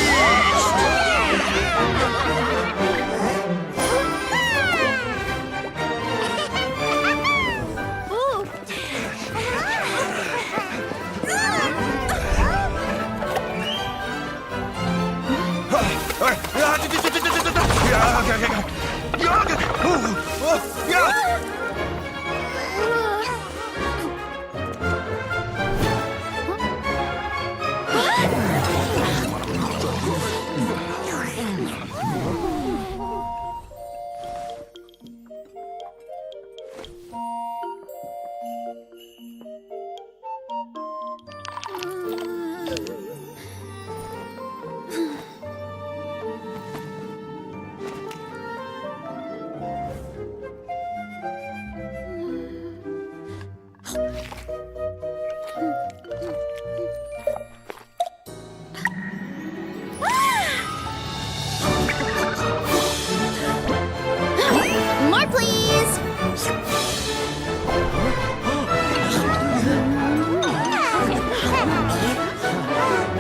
More, please!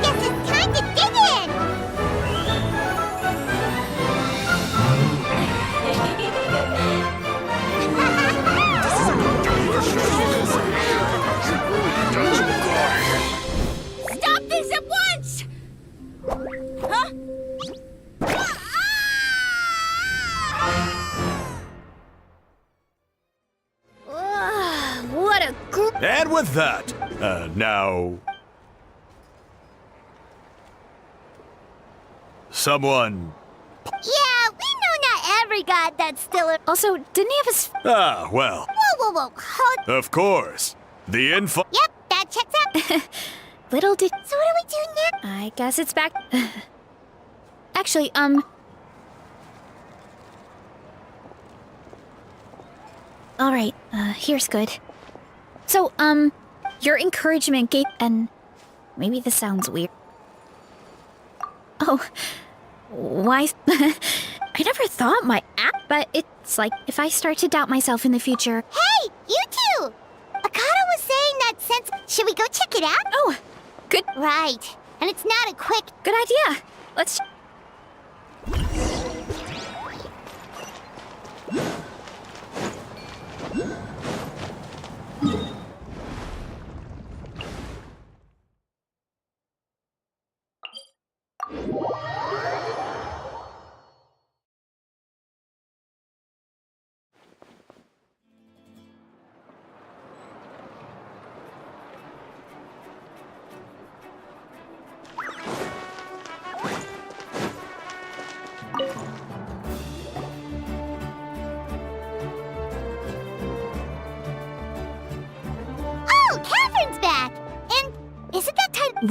Guess it's time to dig in! Stop this at once! Huh? What a And with that, now... Someone... Yeah, we know not every god that's still a... Also, didn't he have his... Ah, well, Whoa, hold... of course. The info... Yep, that checks out. Little did... So what do we do now? I guess it's back... Actually, Alright, here's good. So, your encouragement gave... And maybe this sounds weird. Oh, why... I never thought my app, but it's like, if I start to doubt myself in the future... Hey, you two! Akata was saying that since... Should we go check it out? Oh, good... Right. And it's not a quick... Good idea. Let's...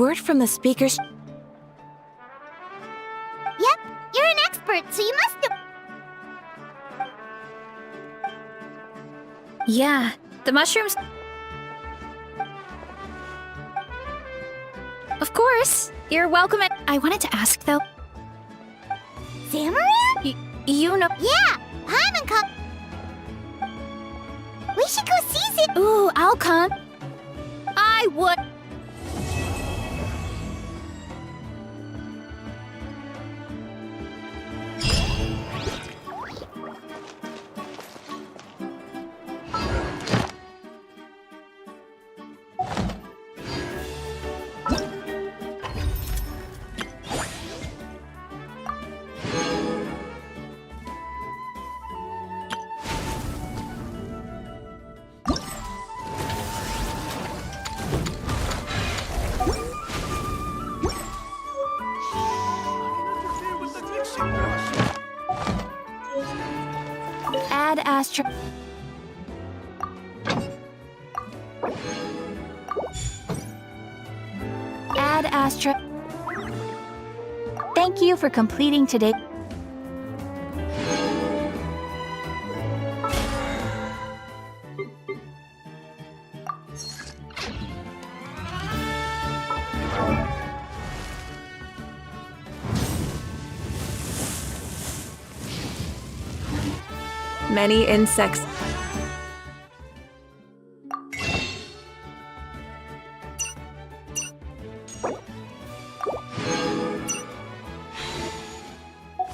word from the speakers. Yep, you're an expert, so you must have... Yeah, the mushrooms. Of course, you're welcome. I wanted to ask though. Zamaran? You know. Yeah, Paimon come. We should go see Zam. Ooh, I'll come. I would. Add Astro. Add Astro. Thank you for completing today. Many insects.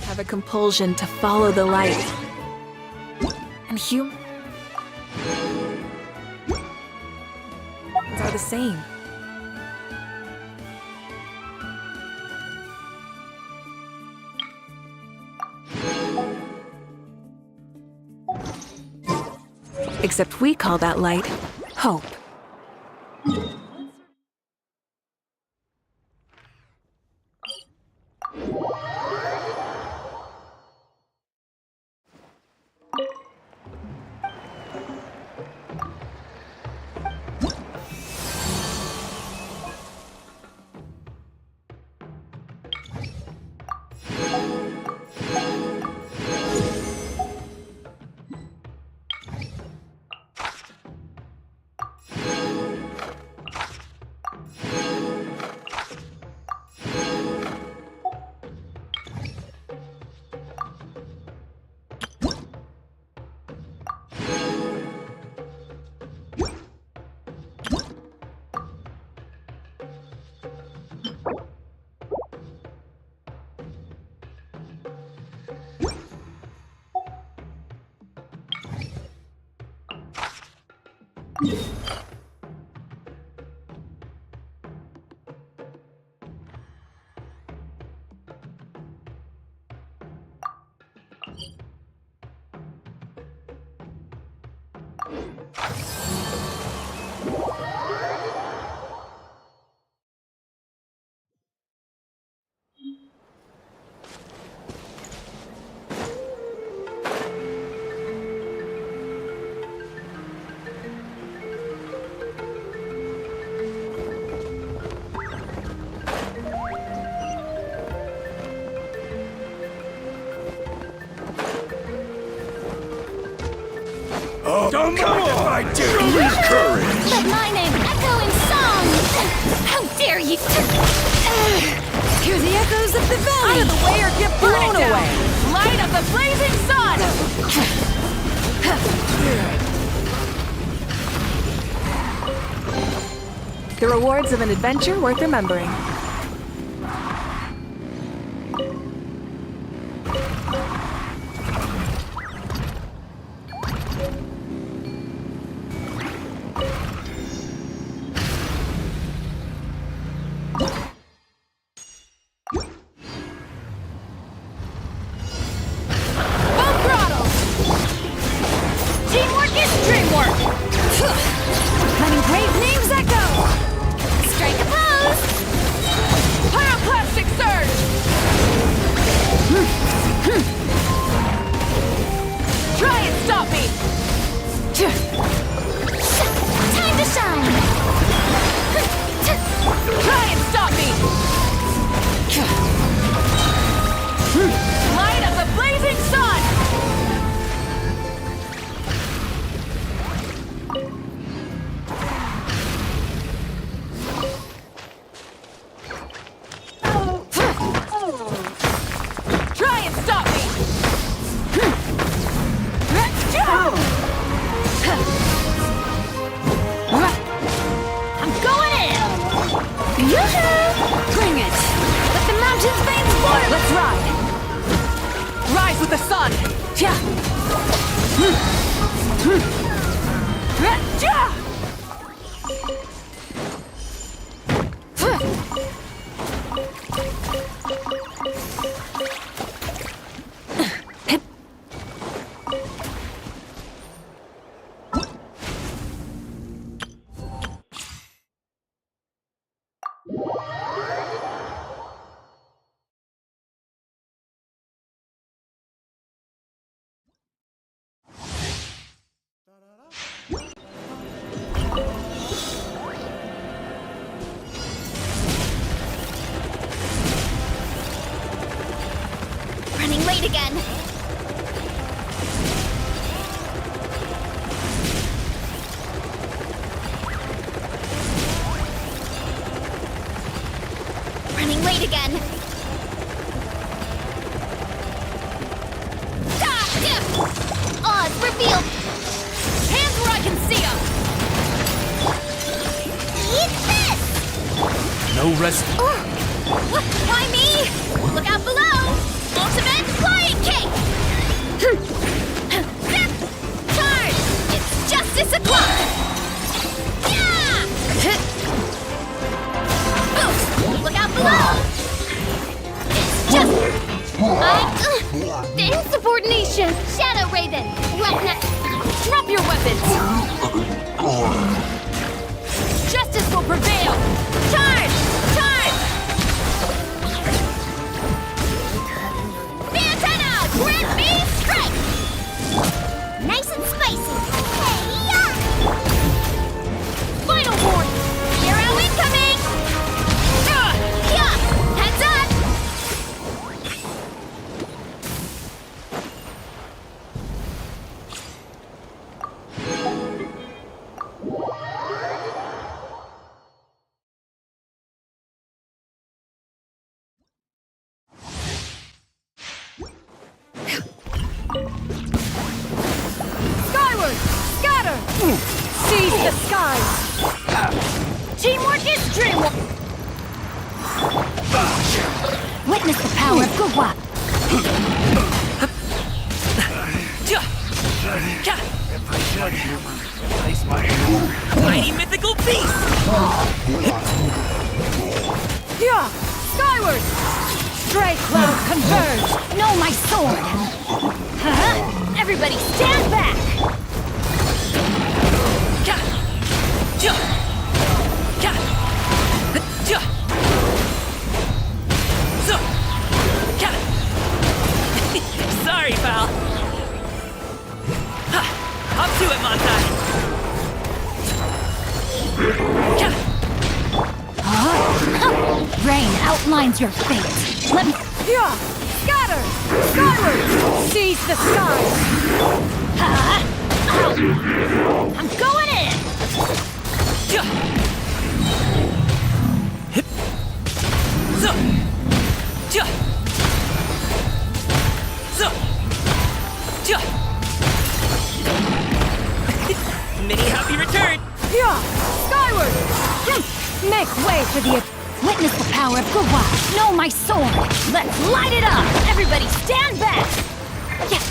Have a compulsion to follow the light. And humans are the same. Except we call that light hope. Oh, come on! If I do, courage! Let my name echo in song! How dare you! Hear the echoes of the valley! Out of the way or get blown away! Light of the blazing sun! The rewards of an adventure worth remembering. Letting great names echo! Strike a pose! can't stop me! I'm going in! Yoo-hoo! Bring it! Let the mountain's veins boil! Let's ride! Rise with the sun! Running late again. Running late again. Oz, reveal! Hands where I can see them! Eat this! No rest. Why me? Look out below! Ultimate flying kick! Charge! It's justice o'clock! Yeah! Boost! Look out below! It's just... insubordination! Shadow Raven! Drop your weapons! Justice will prevail! Charge! Charge! The antenna! Grant me strength! Nice and spicy. Hey, yeah! Final warning! Hero incoming! Yeah! Heads up! Skyward! Scatter! Seize the skies! Teamwork is dreamwork! Witness the power of Gugwa! Mighty mythical beast! Yeah! Skyward! Stray cloud converge! No, my sword! Everybody stand back! Sorry, pal. Up to it, Montai. Rain outlines your fate. Let me... Scatter! Skyward! Seize the skies! I'm going in! Many happy return! Skyward! Make way for the... Witness the power of Gugwa! Know my sword! Let's light it up! Everybody stand back! Yeah.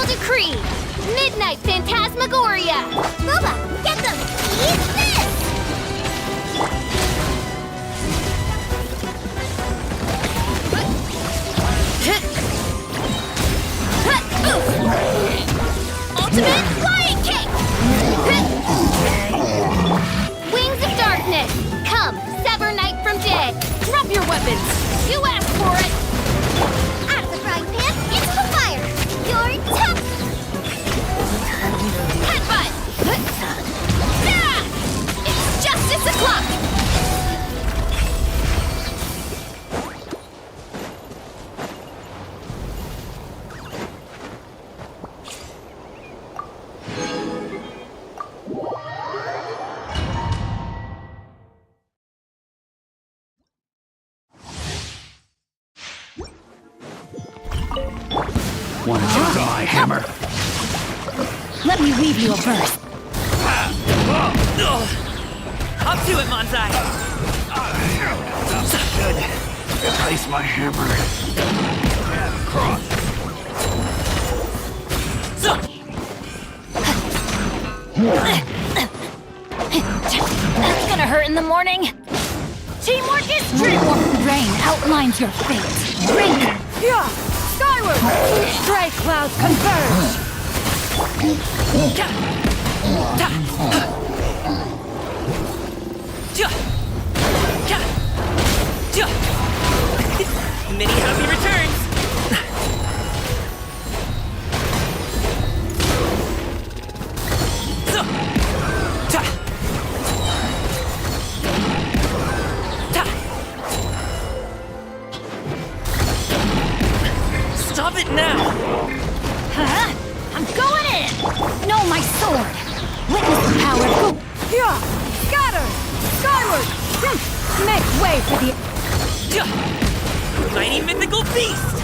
decree! Midnight Phantasmagoria! Boba, get them! Eat this! Ultimate Flying Kick! Wings of Darkness! Come, sever night from day! Drop your weapons! You asked for it! Out of the frying pan, into the fire! You're tough! Headbutt! Yeah! It's justice o'clock! Want to take my hammer? Let me weave you a verse. Up to it, Manzai! Good. Replace my hammer. Cross. That's gonna hurt in the morning. Teamwork is dreamwork. Rain outlines your fate. Rain. Yeah. Skyward. Stray clouds converge. Many happy returns! Stop it now! Huh? I'm going in! No, my sword! Witness the power of go! Yeah! Scatter! Skyward! Make way for the... Mighty mythical beast!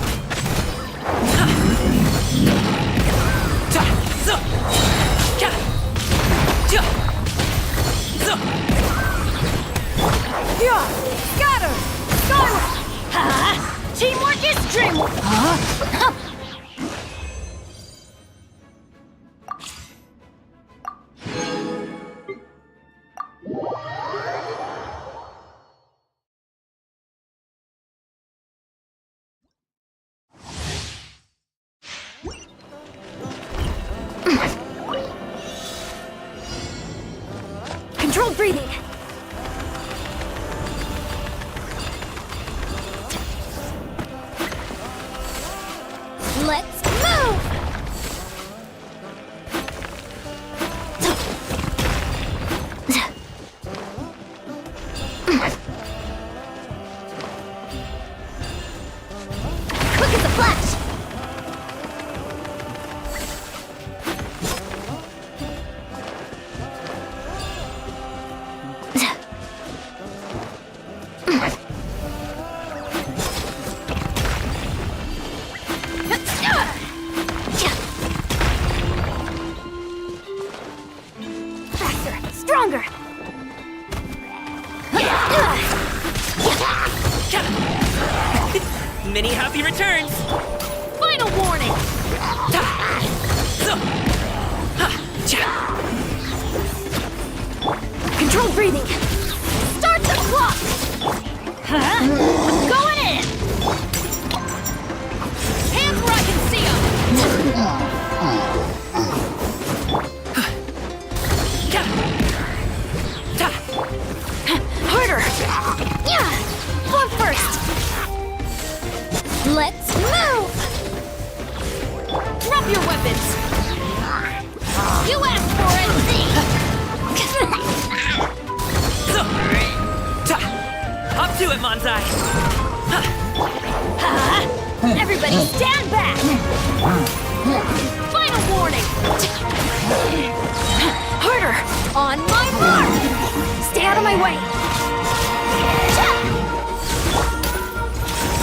Yeah! Scatter! Skyward! Huh? Teamwork is dreamwork! Huh? Controlled breathing. Let's move! Quick as a flash! Faster! Stronger! Many happy returns! Final warning! Control breathing! Start the clock! Huh? I'm going in! Hands where I can see them! Harder! Yeah! One first! Let's move! Drop your weapons! You asked for it! Up to it, Manzai! Everybody stand back! Final warning! Harder! On my mark! Stay out of my way!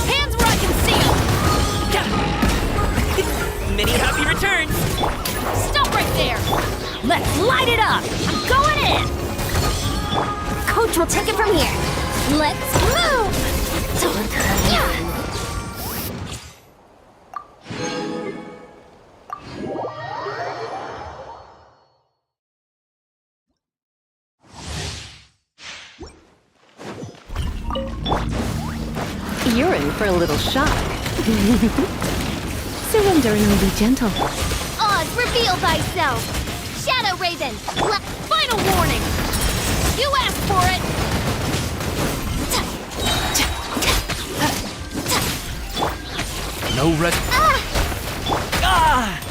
Hands where I can see them! Many happy returns! Stop right there! Let's light it up! I'm going in! Coach will take it from here. Let's move! Yeah. You're in for a little shock. Surrendering will be gentle. Oz, reveal thyself! Shadow Raven! Final warning! You asked for it! No red.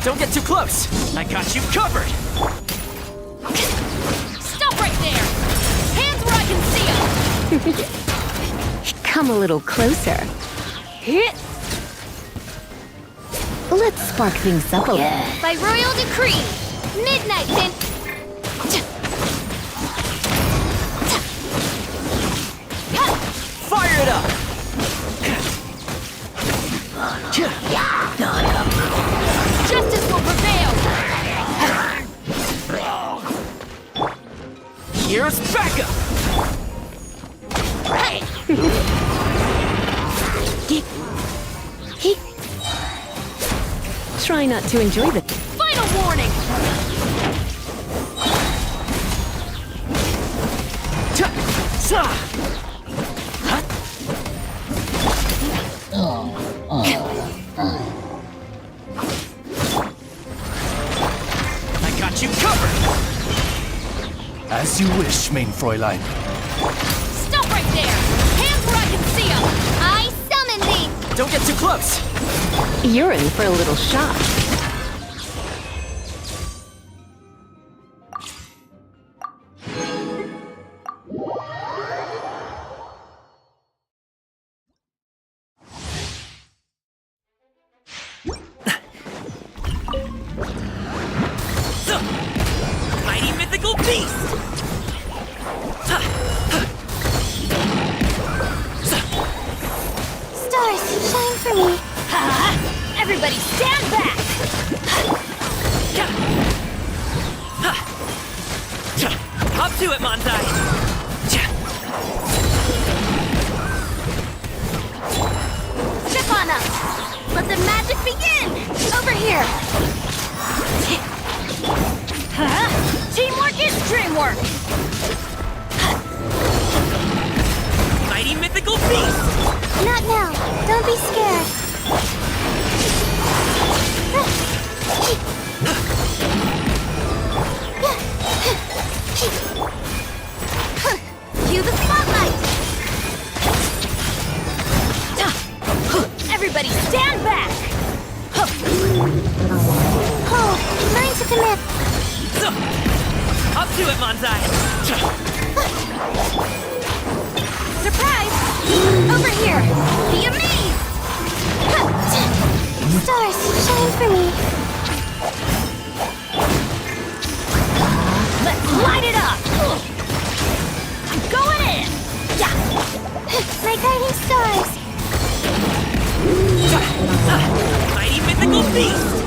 Don't get too close. I got you covered. Stop right there! Hands where I can see them! Come a little closer. Let's spark things up a little. By royal decree, midnight then. Fire it up. Justice will prevail! Here's backup. Try not to enjoy the... Final warning! I got you covered. As you wish, main Fräulein. Stop right there! Hands where I can see them! I summon thee! Don't get too close. You're in for a little shock. Mighty mythical beast! Stars, shine for me! Everybody stand back! Hop to it, Manzai! Step on up! Let the magic begin! Over here! Teamwork is dreamwork! Mighty mythical beast! Not now. Don't be scared. Cue the spotlight! Everybody stand back! Hold. Learn to commit. Hop to it, Manzai! Surprise! Over here! Be amazed! Stars, shine for me. Let's light it up! I'm going in! My guiding stars. Mighty mythical beast!